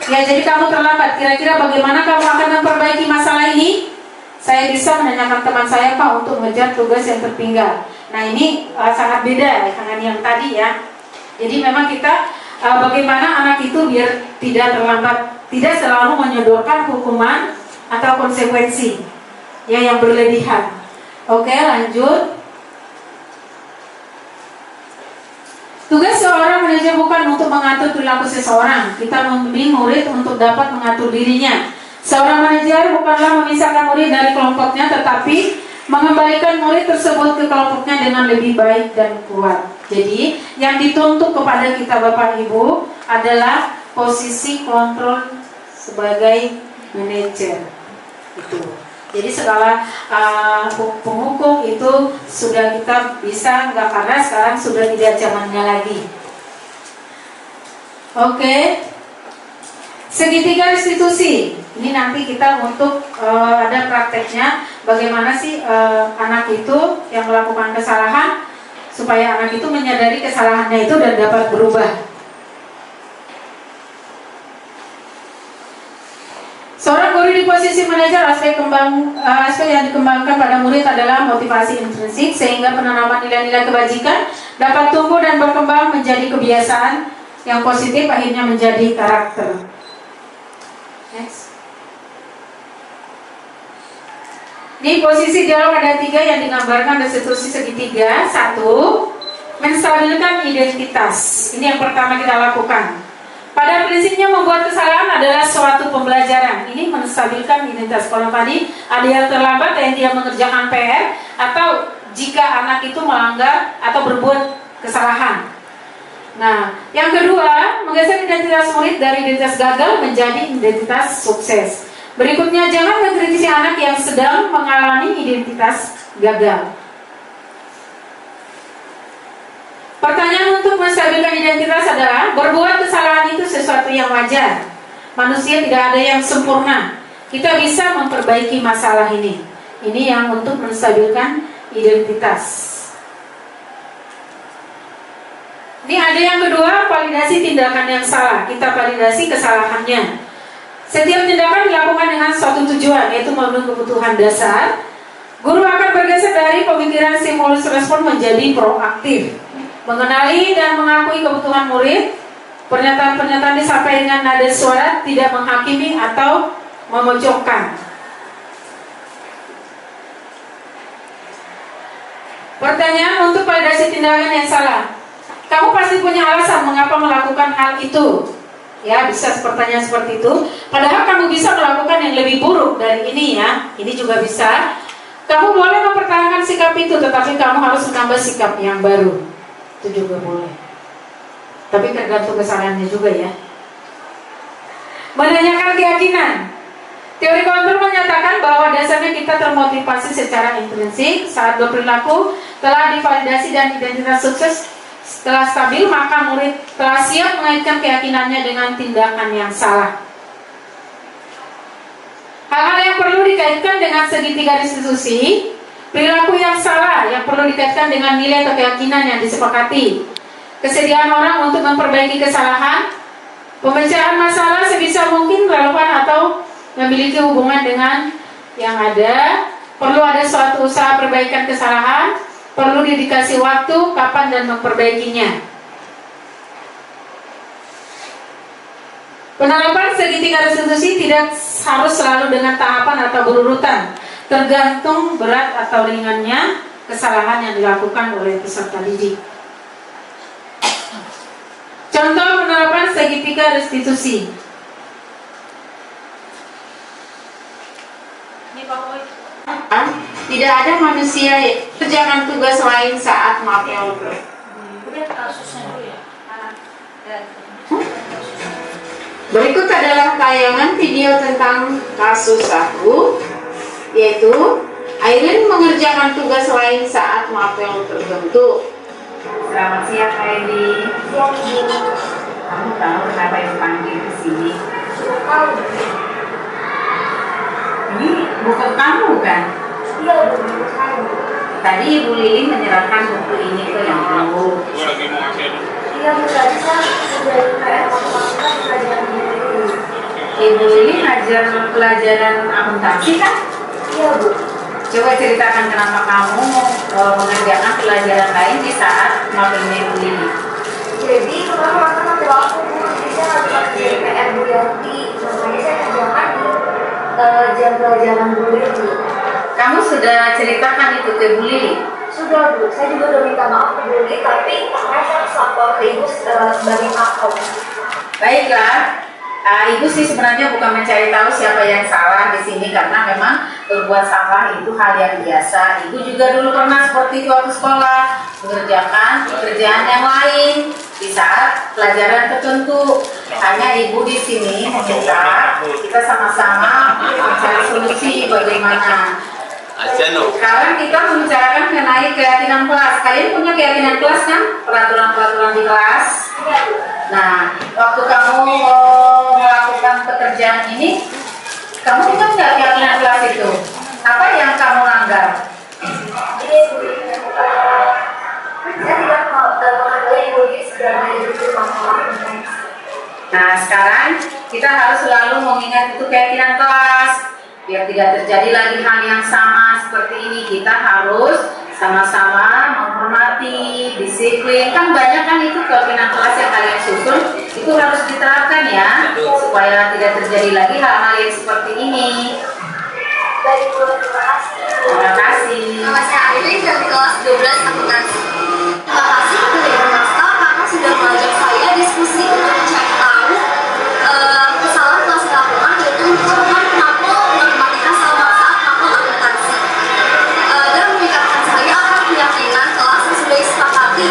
Ya, jadi kamu terlambat. Kira-kira bagaimana kamu akan memperbaiki masalah ini? Saya bisa menanyakan teman saya Pak untuk mengejar tugas yang tertinggal. Nah, ini sangat beda dengan yang tadi ya. Jadi memang kita bagaimana anak itu biar tidak terlambat, tidak selalu menyodorkan hukuman atau konsekuensi ya yang berlebihan. Oke, lanjut. Tugas seorang manajer bukan untuk mengatur perilaku seseorang. Kita membimbing murid untuk dapat mengatur dirinya. Seorang manajer bukanlah memisahkan murid dari kelompoknya, tetapi mengembalikan murid tersebut ke kelompoknya dengan lebih baik dan kuat. Jadi, yang dituntut kepada kita Bapak Ibu adalah posisi kontrol sebagai manajer. Itu. Jadi segala penghukum itu sudah kita bisa, enggak, karena sekarang sudah tidak zamannya lagi. Oke. Segitiga restitusi. Ini nanti kita untuk ada prakteknya bagaimana sih anak itu yang melakukan kesalahan supaya anak itu menyadari kesalahannya itu dan dapat berubah. Seorang guru di posisi manajer, aspek yang dikembangkan pada murid adalah motivasi intrinsik, sehingga penanaman nilai-nilai kebajikan dapat tumbuh dan berkembang menjadi kebiasaan yang positif, akhirnya menjadi karakter. Next. Di posisi dialog ada 3 yang digambarkan restitusi segitiga. 1. Menstabilkan identitas. Ini yang pertama kita lakukan. Pada prinsipnya membuat kesalahan adalah suatu pembelajaran. Ini menstabilkan identitas. Kalau tadi ada yang terlambat dan tidak mengerjakan PR, atau jika anak itu melanggar atau berbuat kesalahan. Nah, yang kedua, menggeser identitas murid dari identitas gagal menjadi identitas sukses. Berikutnya, jangan mengkritisi anak yang sedang mengalami identitas gagal. Pertanyaan untuk menstabilkan identitas adalah, berbuat kesalahan itu sesuatu yang wajar. Manusia tidak ada yang sempurna. Kita bisa memperbaiki masalah ini. Ini yang untuk menstabilkan identitas. Ini ada yang kedua, validasi tindakan yang salah. Kita validasi kesalahannya. Setiap tindakan dilakukan dengan suatu tujuan, yaitu memenuhi kebutuhan dasar. Guru akan bergeser dari pemikiran stimulus respon menjadi proaktif, mengenali dan mengakui kebutuhan murid. Pernyataan-pernyataan disampaikan dengan nada suara, tidak menghakimi atau memojokkan. Pertanyaan untuk validasi tindakan yang salah. Kamu pasti punya alasan mengapa melakukan hal itu. Ya, bisa pertanyaan seperti itu. Padahal kamu bisa melakukan yang lebih buruk dari ini ya. Ini juga bisa. Kamu boleh mempertahankan sikap itu, tetapi kamu harus menambah sikap yang baru. Itu juga boleh. Tapi tergantung kesalahannya juga ya. Menanyakan keyakinan. Teori kontrol menyatakan bahwa dasarnya kita termotivasi secara intrinsik. Saat berperilaku telah divalidasi dan identitas sukses setelah stabil, maka murid telah siap mengaitkan keyakinannya dengan tindakan yang salah. Hal-hal yang perlu dikaitkan dengan segitiga restitusi. Perilaku yang salah yang perlu dikaitkan dengan nilai atau keyakinan yang disepakati. Kesediaan orang untuk memperbaiki kesalahan. Pemecahan masalah sebisa mungkin relevan atau memiliki hubungan dengan yang ada. Perlu ada suatu usaha perbaikan kesalahan. Perlu dikasih waktu kapan dan memperbaikinya. Penerapan segitiga restitusi tidak harus selalu dengan tahapan atau berurutan, tergantung berat atau ringannya kesalahan yang dilakukan oleh peserta didik. Contoh penerapan segitiga restitusi. Ini Pak Boy. Tidak ada manusia yang kerjakan tugas lain saat mapel. Berikut adalah tayangan video tentang kasus 1, yaitu Aileen mengerjakan tugas lain saat mapel tertentu. Selamat siang Aileen. Kamu tahu kenapa yang panggil ke sini? Ini buku kamu kan? Iya, buku kamu. Tadi Ibu Lili menyerahkan buku ini ke yang kamu. Iya, Bu, tadi saya sudah pelajaran buku. Ibu Lili ngajar pelajaran akuntansi kan? Iya, Bu. Coba ceritakan kenapa kamu mengerjakan pelajaran lain di saat mapelnya Ibu Lili. Jadi kemarin ada waktu Bu, jadi saya harus pakai PR Bu Yanti, makanya saya kerjakan di jam pelajaran Bu Lili. Kamu sudah ceritakan itu ke Bu Lili? Sudah Bu, saya juga udah minta maaf ke Bu Lili, tapi saya harus lapor ke Ibu sebagai maaf. Baiklah. Ibu sih sebenarnya bukan mencari tahu siapa yang salah di sini, karena memang berbuat salah itu hal yang biasa. Ibu juga dulu pernah seperti itu waktu sekolah, mengerjakan pekerjaan yang lain di saat pelajaran tertentu. Hanya Ibu di sini meminta kita sama-sama mencari solusi bagaimana. Sekarang kita membicarakan mengenai keyakinan kelas. Kalian punya keyakinan kelas kan? Peraturan-peraturan di kelas. Nah, waktu kamu melakukan pekerjaan ini, kamu ingat nggak keyakinan kelas itu? Apa yang kamu langgar? Saya sekarang kita harus selalu mengingat itu keyakinan kelas. Biar tidak terjadi lagi hal yang sama seperti ini, kita harus sama-sama menghormati, disiplin. Kan banyak kan itu keyakinan kelas yang kalian susun, itu harus diterapkan ya, supaya tidak terjadi lagi hal-hal yang seperti ini. Baik, terima kasih. Terima kasih. Nama saya Aileen dari kelas 12 akuntansi. Terima kasih kepada Ibu Masta karena sudah mengajak saya diskusi untuk mencari tahu kesalahan kelas dilakukan, yaitu mengucapkan mapel matematika selama saat mapel akuntansi, dan meningkatkan saya akan keyakinan kelas yang sudah disepakati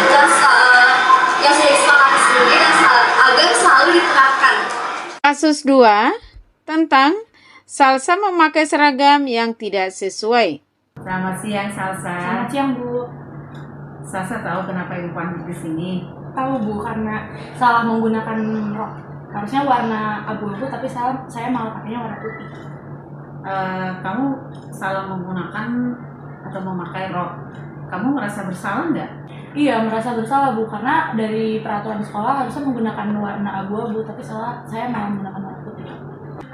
sendiri dan agar selalu diterapkan. Kasus 2 tentang Salsa memakai seragam yang tidak sesuai. Selamat siang Salsa. Selamat siang Bu. Salsa tahu kenapa Ibu panggil ke sini? Tahu Bu, karena salah menggunakan rok. Harusnya warna abu-abu tapi saya malah pakainya warna putih. Kamu salah menggunakan atau memakai rok. Kamu merasa bersalah nggak? Iya, merasa bersalah Bu, karena dari peraturan sekolah harusnya menggunakan warna abu-abu tapi saya malah menggunakan warna putih.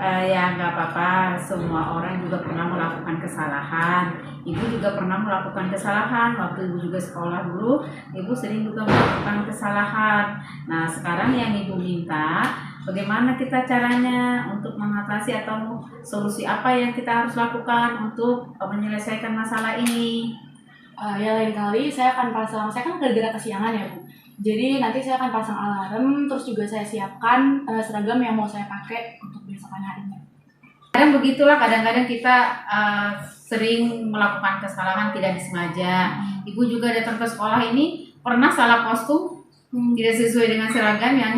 Ya nggak apa-apa, semua orang juga pernah melakukan kesalahan. Ibu juga pernah melakukan kesalahan. Waktu Ibu juga sekolah dulu, Ibu sering juga melakukan kesalahan. Nah sekarang yang Ibu minta, bagaimana kita caranya untuk mengatasi atau solusi apa yang kita harus lakukan untuk menyelesaikan masalah ini? Ya lain kali saya akan pasang, saya kan gara-gara kesiangan ya Bu. Jadi nanti saya akan pasang alarm, terus juga saya siapkan seragam yang mau saya pakai untuk besokan harinya. Kadang begitulah, kadang-kadang kita sering melakukan kesalahan tidak disengaja. Ibu juga datang ke sekolah ini pernah salah kostum, tidak sesuai dengan seragam yang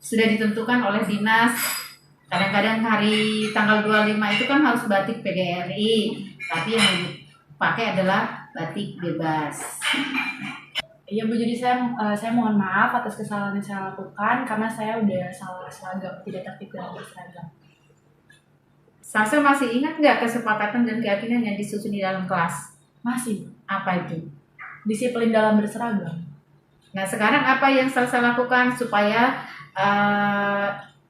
sudah ditentukan oleh dinas. Kadang-kadang hari tanggal 25 itu kan harus batik PGRI, tapi yang dipakai adalah batik bebas. Iya Bu, jadi saya mohon maaf atas kesalahan yang saya lakukan karena saya udah salah seragam, tidak tertib dalam berseragam. Salsa masih ingat nggak kesepakatan dan keyakinan yang disusun di dalam kelas? Masih. Apa itu? Disiplin dalam berseragam. Nah sekarang apa yang Salsa lakukan supaya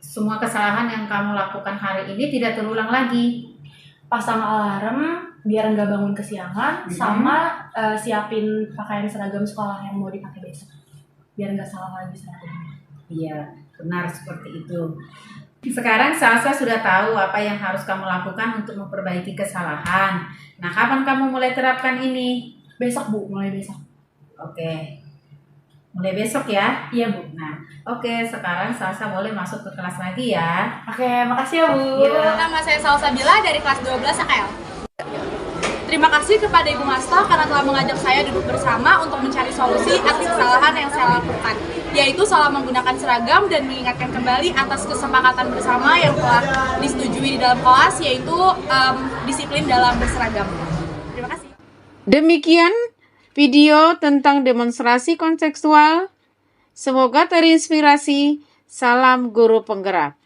semua kesalahan yang kamu lakukan hari ini tidak terulang lagi? Pasang alarm biar nggak bangun kesiangan, sama siapin pakaian seragam sekolah yang mau dipakai besok biar nggak salah lagi seragamnya. Iya, benar seperti itu. Sekarang Salsa sudah tahu apa yang harus kamu lakukan untuk memperbaiki kesalahan. Nah, kapan kamu mulai terapkan ini? Besok Bu, mulai besok. Oke, mulai besok ya? Iya Bu. Nah, oke, sekarang Salsa boleh masuk ke kelas lagi ya. Oke, makasih ya Bu. Iya. Nama saya Salsabila dari kelas 12 AKL. Terima kasih kepada Ibu Masta karena telah mengajak saya duduk bersama untuk mencari solusi atas kesalahan yang saya lakukan, yaitu salah menggunakan seragam dan mengingatkan kembali atas kesepakatan bersama yang telah disetujui di dalam kelas, yaitu disiplin dalam berseragam. Terima kasih. Demikian video tentang demonstrasi kontekstual. Semoga terinspirasi. Salam guru penggerak.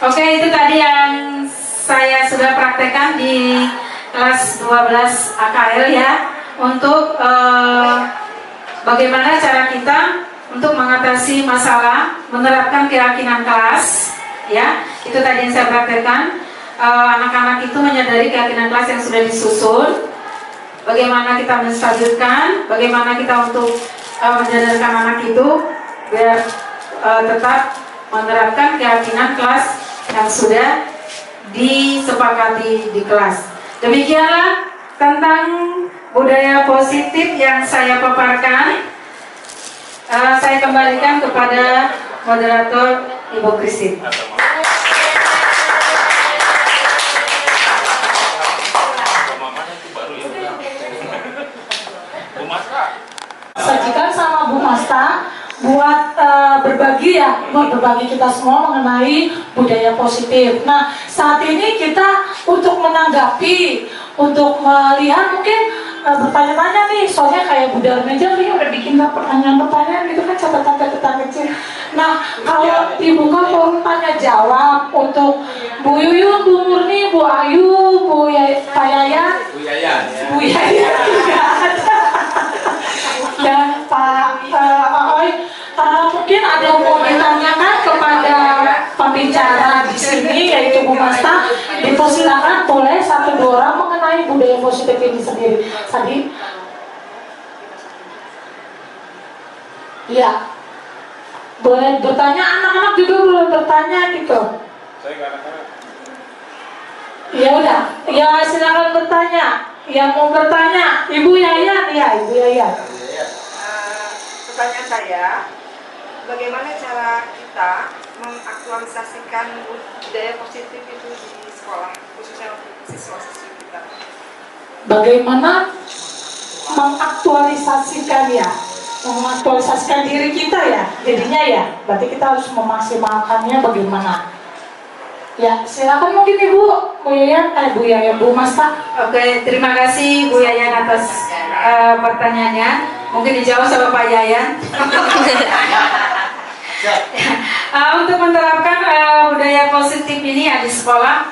Oke, itu tadi yang saya sudah praktekkan di kelas 12 AKL ya, untuk bagaimana cara kita untuk mengatasi masalah, menerapkan keyakinan kelas ya. Itu tadi yang saya praktekkan. Anak-anak itu menyadari keyakinan kelas yang sudah disusun, bagaimana kita menstabilkan, bagaimana kita untuk menyadarkan anak itu biar tetap menerapkan keyakinan kelas yang sudah disepakati di kelas. Demikianlah tentang budaya positif yang saya paparkan. Saya kembalikan kepada moderator Ibu Christine. Sajikan sama Bu Masta buat berbagi kita semua mengenai budaya positif. Nah, saat ini kita untuk menanggapi, untuk melihat mungkin bertanya-tanya nih, soalnya kayak Bu Darmeja nih udah bikin pertanyaan-pertanyaan gitu kan, catatan-catatan kecil. Nah, kalau dibuka forum tanya jawab untuk Bu Yuyun, Bu Murni, Bu Ayu, Pak Yayan, Bu Yayan juga ada. Dan Pak Ooi, mungkin ada yang mau ditanyakan kepada Masta, dipersilakan boleh 1-2 orang mengenai budaya positif ini sendiri. Tadi, ya, boleh bertanya, anak-anak juga boleh bertanya gitu. Saya nggak anak-anak. Ya udah, ya silakan bertanya. Yang mau bertanya, Ibu Yayan, ya Ibu Yayan. Pertanyaan saya, bagaimana cara kita mengaktualisasikan budaya positif itu di sekolah, khususnya untuk siswa-siswi kita? Bagaimana mengaktualisasikan ya? Mengaktualisasikan diri kita ya, jadinya ya. Berarti kita harus memaksimalkannya bagaimana? Ya, silakan mungkin Ibu Yayan, Bu Masta. Oke, terima kasih Bu Yayan atas pertanyaannya. Mungkin dijawab sama Pak Yayan. Untuk menerapkan budaya positif ini ya di sekolah,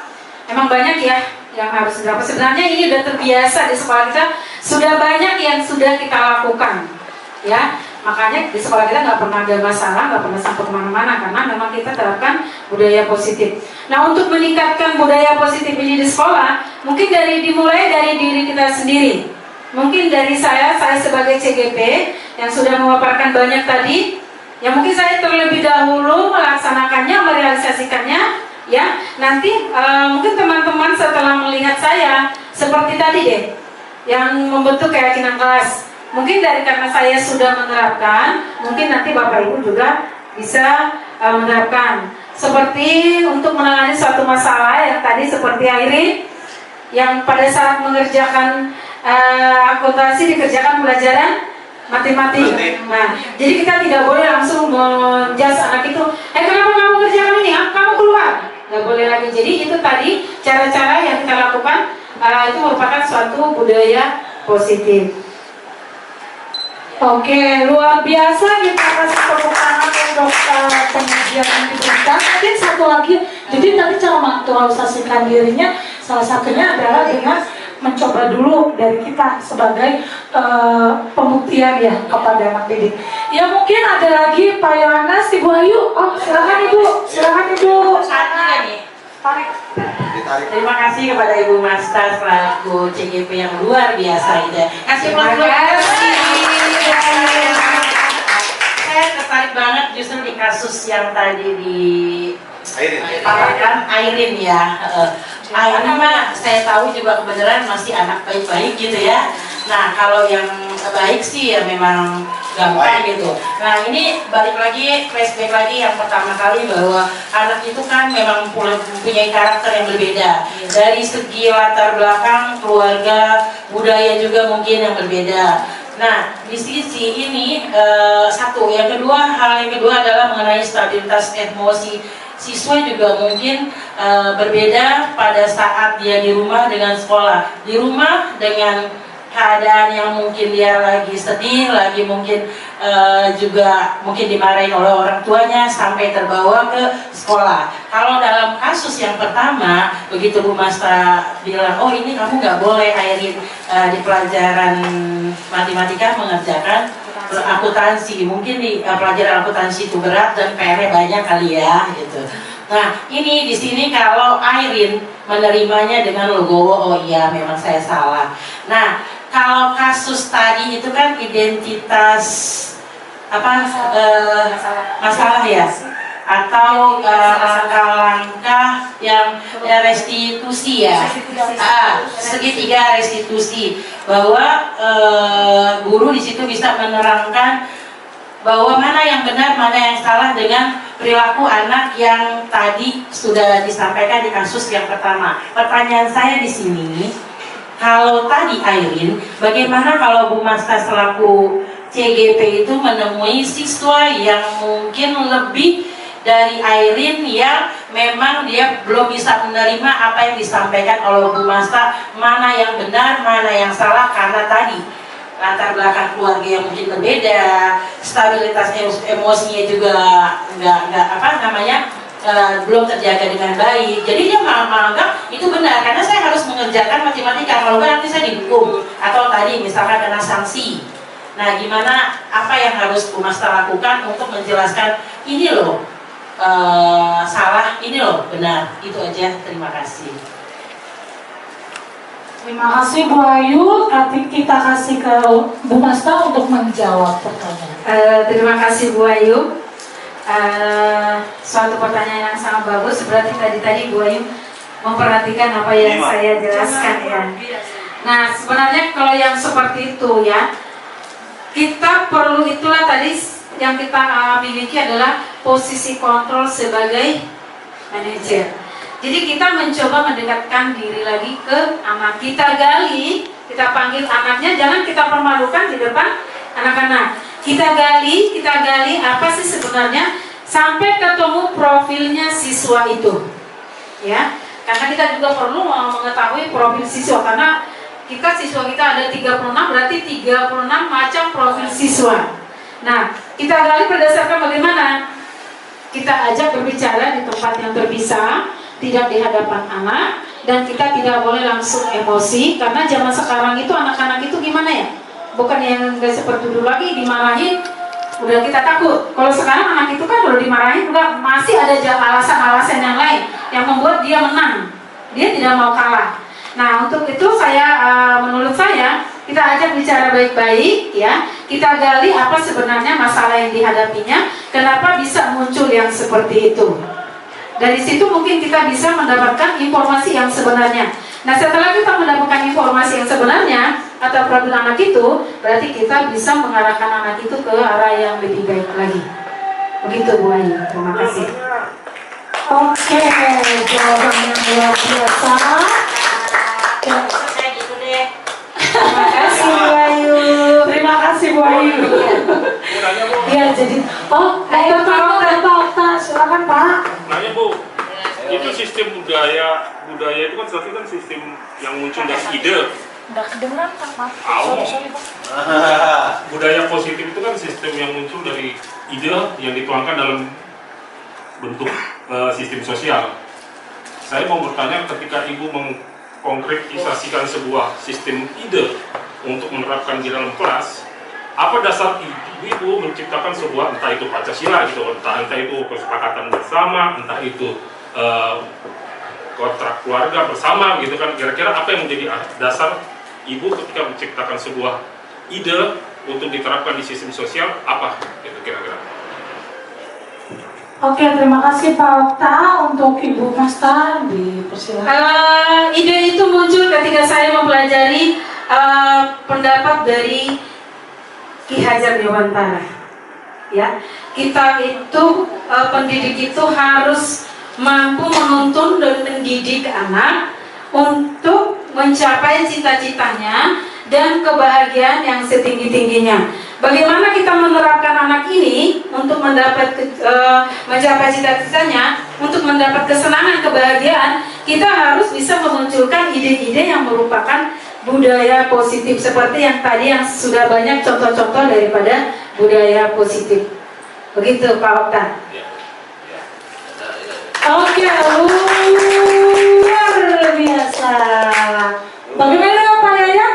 emang banyak ya yang harus dilakukan. Sebenarnya ini udah terbiasa di sekolah kita, sudah banyak yang sudah kita lakukan, ya. Makanya di sekolah kita nggak pernah ada masalah, nggak pernah sampai kemana-mana karena memang kita terapkan budaya positif. Nah, untuk meningkatkan budaya positif ini di sekolah, mungkin dimulai dari diri kita sendiri. Mungkin dari saya sebagai CGP yang sudah memaparkan banyak tadi, ya mungkin saya terlebih dahulu melaksanakannya, merealisasikannya, ya. Nanti mungkin teman-teman setelah melihat saya seperti tadi deh, yang membentuk keyakinan kelas. Mungkin karena saya sudah menerapkan, mungkin nanti Bapak Ibu juga bisa menerapkan. Seperti untuk menangani suatu masalah yang tadi seperti Airin, yang pada saat mengerjakan akuntansi dikerjakan pelajaran matematik. Nah, jadi kita tidak boleh langsung menjas anak itu, kenapa kamu kerjakan ini? Kamu keluar. Nggak boleh lagi. Jadi itu tadi cara-cara yang kita lakukan, itu merupakan suatu budaya positif. Oke, luar biasa, kita kasih tepuk tangan untuk pengajian yang diberikan. Mungkin satu lagi, jadi tadi cara mengaktualisasikan dirinya, salah satunya adalah dengan mencoba dulu dari kita sebagai pembuktian ya kepada anak didik. Ya mungkin ada lagi Pak Yohanes, Ibu Ayu. Oh silakan Ibu, silakan Ibu. Tarik. Terima kasih kepada Ibu Masta selaku CGP yang luar biasa itu. Kasih aplaus. Saya tertarik banget justru di kasus yang tadi dipaparkan Airin ya. Airin mah saya tahu juga kebenaran masih anak baik-baik gitu ya. Nah kalau yang baik sih ya memang gampang gitu. Nah ini balik lagi, flashback lagi yang pertama kali bahwa anak itu kan memang mempunyai karakter yang berbeda. Dari segi latar belakang, keluarga, budaya juga mungkin yang berbeda. Nah di sisi ini satu, hal yang kedua adalah mengenai stabilitas emosi. Siswa juga mungkin berbeda pada saat dia di rumah dengan sekolah. Di rumah dengan keadaan yang mungkin dia lagi sedih, lagi mungkin juga mungkin dimarahin oleh orang tuanya sampai terbawa ke sekolah. Kalau dalam kasus yang pertama, begitu Bu Masta bilang, oh ini kamu nggak boleh Airin di pelajaran matematika mengerjakan akuntansi, mungkin di pelajaran akuntansi itu berat dan PR-nya banyak kali ya gitu. Nah ini di sini kalau Airin menerimanya dengan legowo, oh iya memang saya salah. Nah kalau kasus tadi itu kan identitas masalah ya, atau langkah-langkah yang restitusi ya, segitiga restitusi, bahwa guru di situ bisa menerangkan bahwa mana yang benar, mana yang salah dengan perilaku anak yang tadi sudah disampaikan di kasus yang pertama. Pertanyaan saya di sini, kalau tadi Airin, bagaimana kalau Bu Masta selaku CGP itu menemui siswa yang mungkin lebih dari Airin yang memang dia belum bisa menerima apa yang disampaikan oleh Bu Masta, mana yang benar, mana yang salah, karena tadi latar belakang keluarga yang mungkin berbeda, stabilitas emosinya juga belum terjaga dengan baik. Jadi dia menganggap itu benar karena saya harus mengerjakan matematika, kalau enggak nanti saya dihukum atau tadi misalkan kena sanksi. Nah gimana, apa yang harus Bu Masta lakukan untuk menjelaskan ini loh, salah ini loh benar. Itu aja, terima kasih. Terima kasih Bu Ayu. Nanti kita kasih ke Bu Masta untuk menjawab pertanyaan. Terima kasih Bu Ayu. Suatu pertanyaan yang sangat bagus. Berarti tadi Bu Ayu memperhatikan apa yang saya jelaskan ya. Nah sebenarnya kalau yang seperti itu ya, kita perlu itulah tadi yang kita miliki adalah posisi kontrol sebagai manajer. Jadi kita mencoba mendekatkan diri lagi ke anak. Kita gali, kita panggil anaknya, jangan kita permalukan di depan anak-anak. Kita gali apa sih sebenarnya sampai ketemu profilnya siswa itu. Ya, karena kita juga perlu mengetahui profil siswa, karena siswa kita ada 36, berarti 36 macam profil siswa. Nah, kita gali berdasarkan bagaimana? Kita ajak berbicara di tempat yang terpisah, tidak di hadapan anak, dan kita tidak boleh langsung emosi, karena zaman sekarang itu anak-anak itu gimana ya? Bukan yang nggak seperti dulu lagi dimarahin, udah kita takut. Kalau sekarang anak itu kan udah dimarahin, udah masih ada alasan-alasan yang lain yang membuat dia menang, dia tidak mau kalah. Nah untuk itu menurut saya kita ajak bicara baik-baik ya, kita gali apa sebenarnya masalah yang dihadapinya, kenapa bisa muncul yang seperti itu. Dari situ mungkin kita bisa mendapatkan informasi yang sebenarnya. Nah setelah kita mendapatkan informasi yang sebenarnya atau profil anak itu, berarti kita bisa mengarahkan anak itu ke arah yang lebih baik lagi. Begitu Bu Ayu, terima kasih. Oke, jawaban yang luar biasa. Terima kasih Bu Ayu. Terima kasih Bu Ayu. Iya jadi, ayo Pak Okta, silakan Pak. Nanya Bu, itu sistem budaya itu kan satu kan sistem yang muncul dari ide. Udah kedengeran Pak, maaf. Sorry Pak. Budaya positif itu kan sistem yang muncul dari ide yang dituangkan dalam bentuk sistem sosial. Saya mau bertanya, ketika Ibu mengkonkretisasikan sebuah sistem ide untuk menerapkan di dalam kelas, apa dasar Ibu menciptakan sebuah, entah itu Pancasila gitu, entah itu kesepakatan bersama, entah itu kontrak keluarga bersama gitu kan, kira-kira apa yang menjadi dasar Ibu ketika menciptakan sebuah ide untuk diterapkan di sistem sosial, apa gitu kira-kira? Oke, terima kasih Pak Okta. Untuk Ibu Masta dipersilakan. Ide itu muncul ketika saya mempelajari pendapat dari Ki Hajar Dewantara. Ya, kita itu pendidik itu harus mampu menuntun dan mendidik anak untuk mencapai cita-citanya dan kebahagiaan yang setinggi-tingginya. Bagaimana kita menerapkan anak ini untuk mencapai cita-citanya, untuk mendapat kesenangan, kebahagiaan, kita harus bisa memunculkan ide-ide yang merupakan budaya positif, seperti yang tadi yang sudah banyak contoh-contoh daripada budaya positif. Begitu Pak Okta. Oke, luar biasa. Bagaimana Pak Yaya?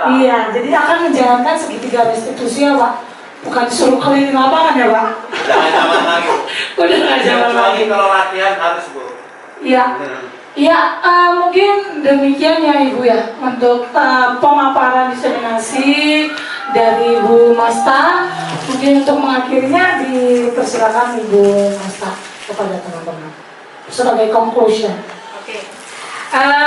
Iya, jadi akan menjalankan segitiga restitusi ya Pak. Bukan suruh keliling lapangan ya Pak. Jangan zaman lagi. Udah nggak zaman lagi. Kalau latihan harus Bu. Iya. Ya, mungkin demikian ya Ibu ya untuk pemaparan diseminasi dari Ibu Masta. Mungkin untuk mengakhirinya dipersilakan Ibu Masta kepada teman-teman sebagai conclusion. Oke.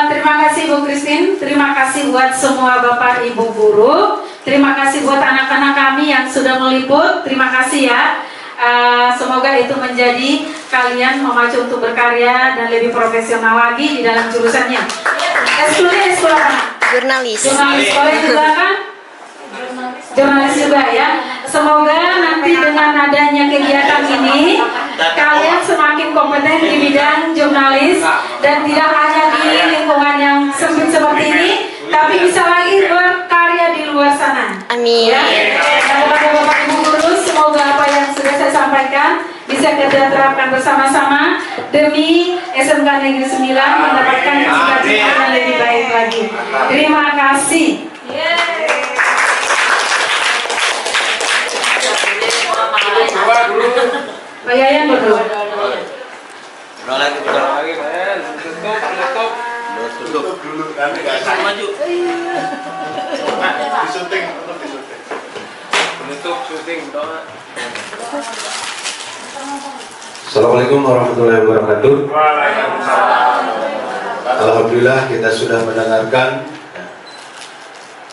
Terima kasih Bu Christine, terima kasih buat semua Bapak Ibu guru, terima kasih buat anak-anak kami yang sudah meliput, terima kasih ya. Semoga itu menjadi kalian memacu untuk berkarya dan lebih profesional lagi di dalam jurusannya. Ekskulnya sekolah apa? Jurnalis. Jurnalis sekolah juga kan? Jurnalis juga ya. Semoga nanti dengan adanya kegiatan ini kalian semakin kompeten di bidang jurnalis dan tidak hanya di lingkungan yang sempit seperti ini, tapi bisa lagi berkarya di luar sana. Amin. Ya. Dan kepada Bapak Ibu guru, semoga apa yang sudah saya sampaikan bisa kita terapkan bersama-sama demi SMK Negeri 9 mendapatkan cita-cita yang lebih baik lagi. Terima kasih. Pak Yayan berdoa. Berdoa lagi, berdoa lagi, men. Tutup dulu. Nanti nggak bisa maju. Disuting, disuting. Menutup syuting, berdoa. Assalamualaikum warahmatullahi wabarakatuh. Waalaikumsalam. Alhamdulillah kita sudah mendengarkan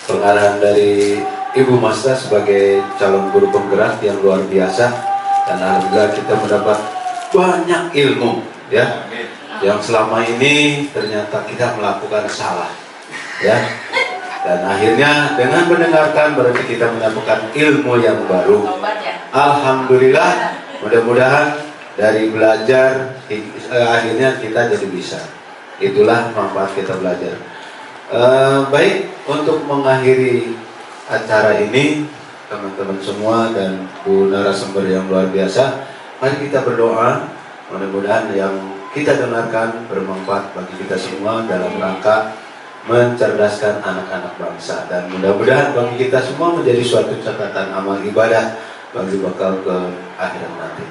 pengarahan dari Ibu Masta sebagai calon guru penggerak yang luar biasa, dan alhamdulillah kita mendapat banyak ilmu ya, yang selama ini ternyata kita melakukan salah ya, dan akhirnya dengan mendengarkan berarti kita mendapatkan ilmu yang baru. Alhamdulillah, mudah-mudahan dari belajar akhirnya kita jadi bisa. Itulah manfaat kita belajar. Baik, untuk mengakhiri acara ini, teman-teman semua dan Bu narasumber yang luar biasa, mari kita berdoa. Mudah-mudahan yang kita dengarkan bermanfaat bagi kita semua dalam rangka mencerdaskan anak-anak bangsa, dan mudah-mudahan bagi kita semua menjadi suatu catatan amal ibadah bagi bakal ke akhirat nanti.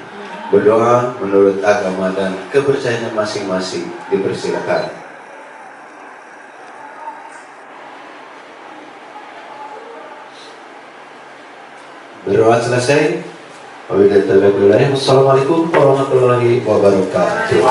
Berdoa menurut agama dan kepercayaan masing-masing, dipersilakan. Berdoa selesai. Wassalamualaikum warahmatullahi wabarakatuh.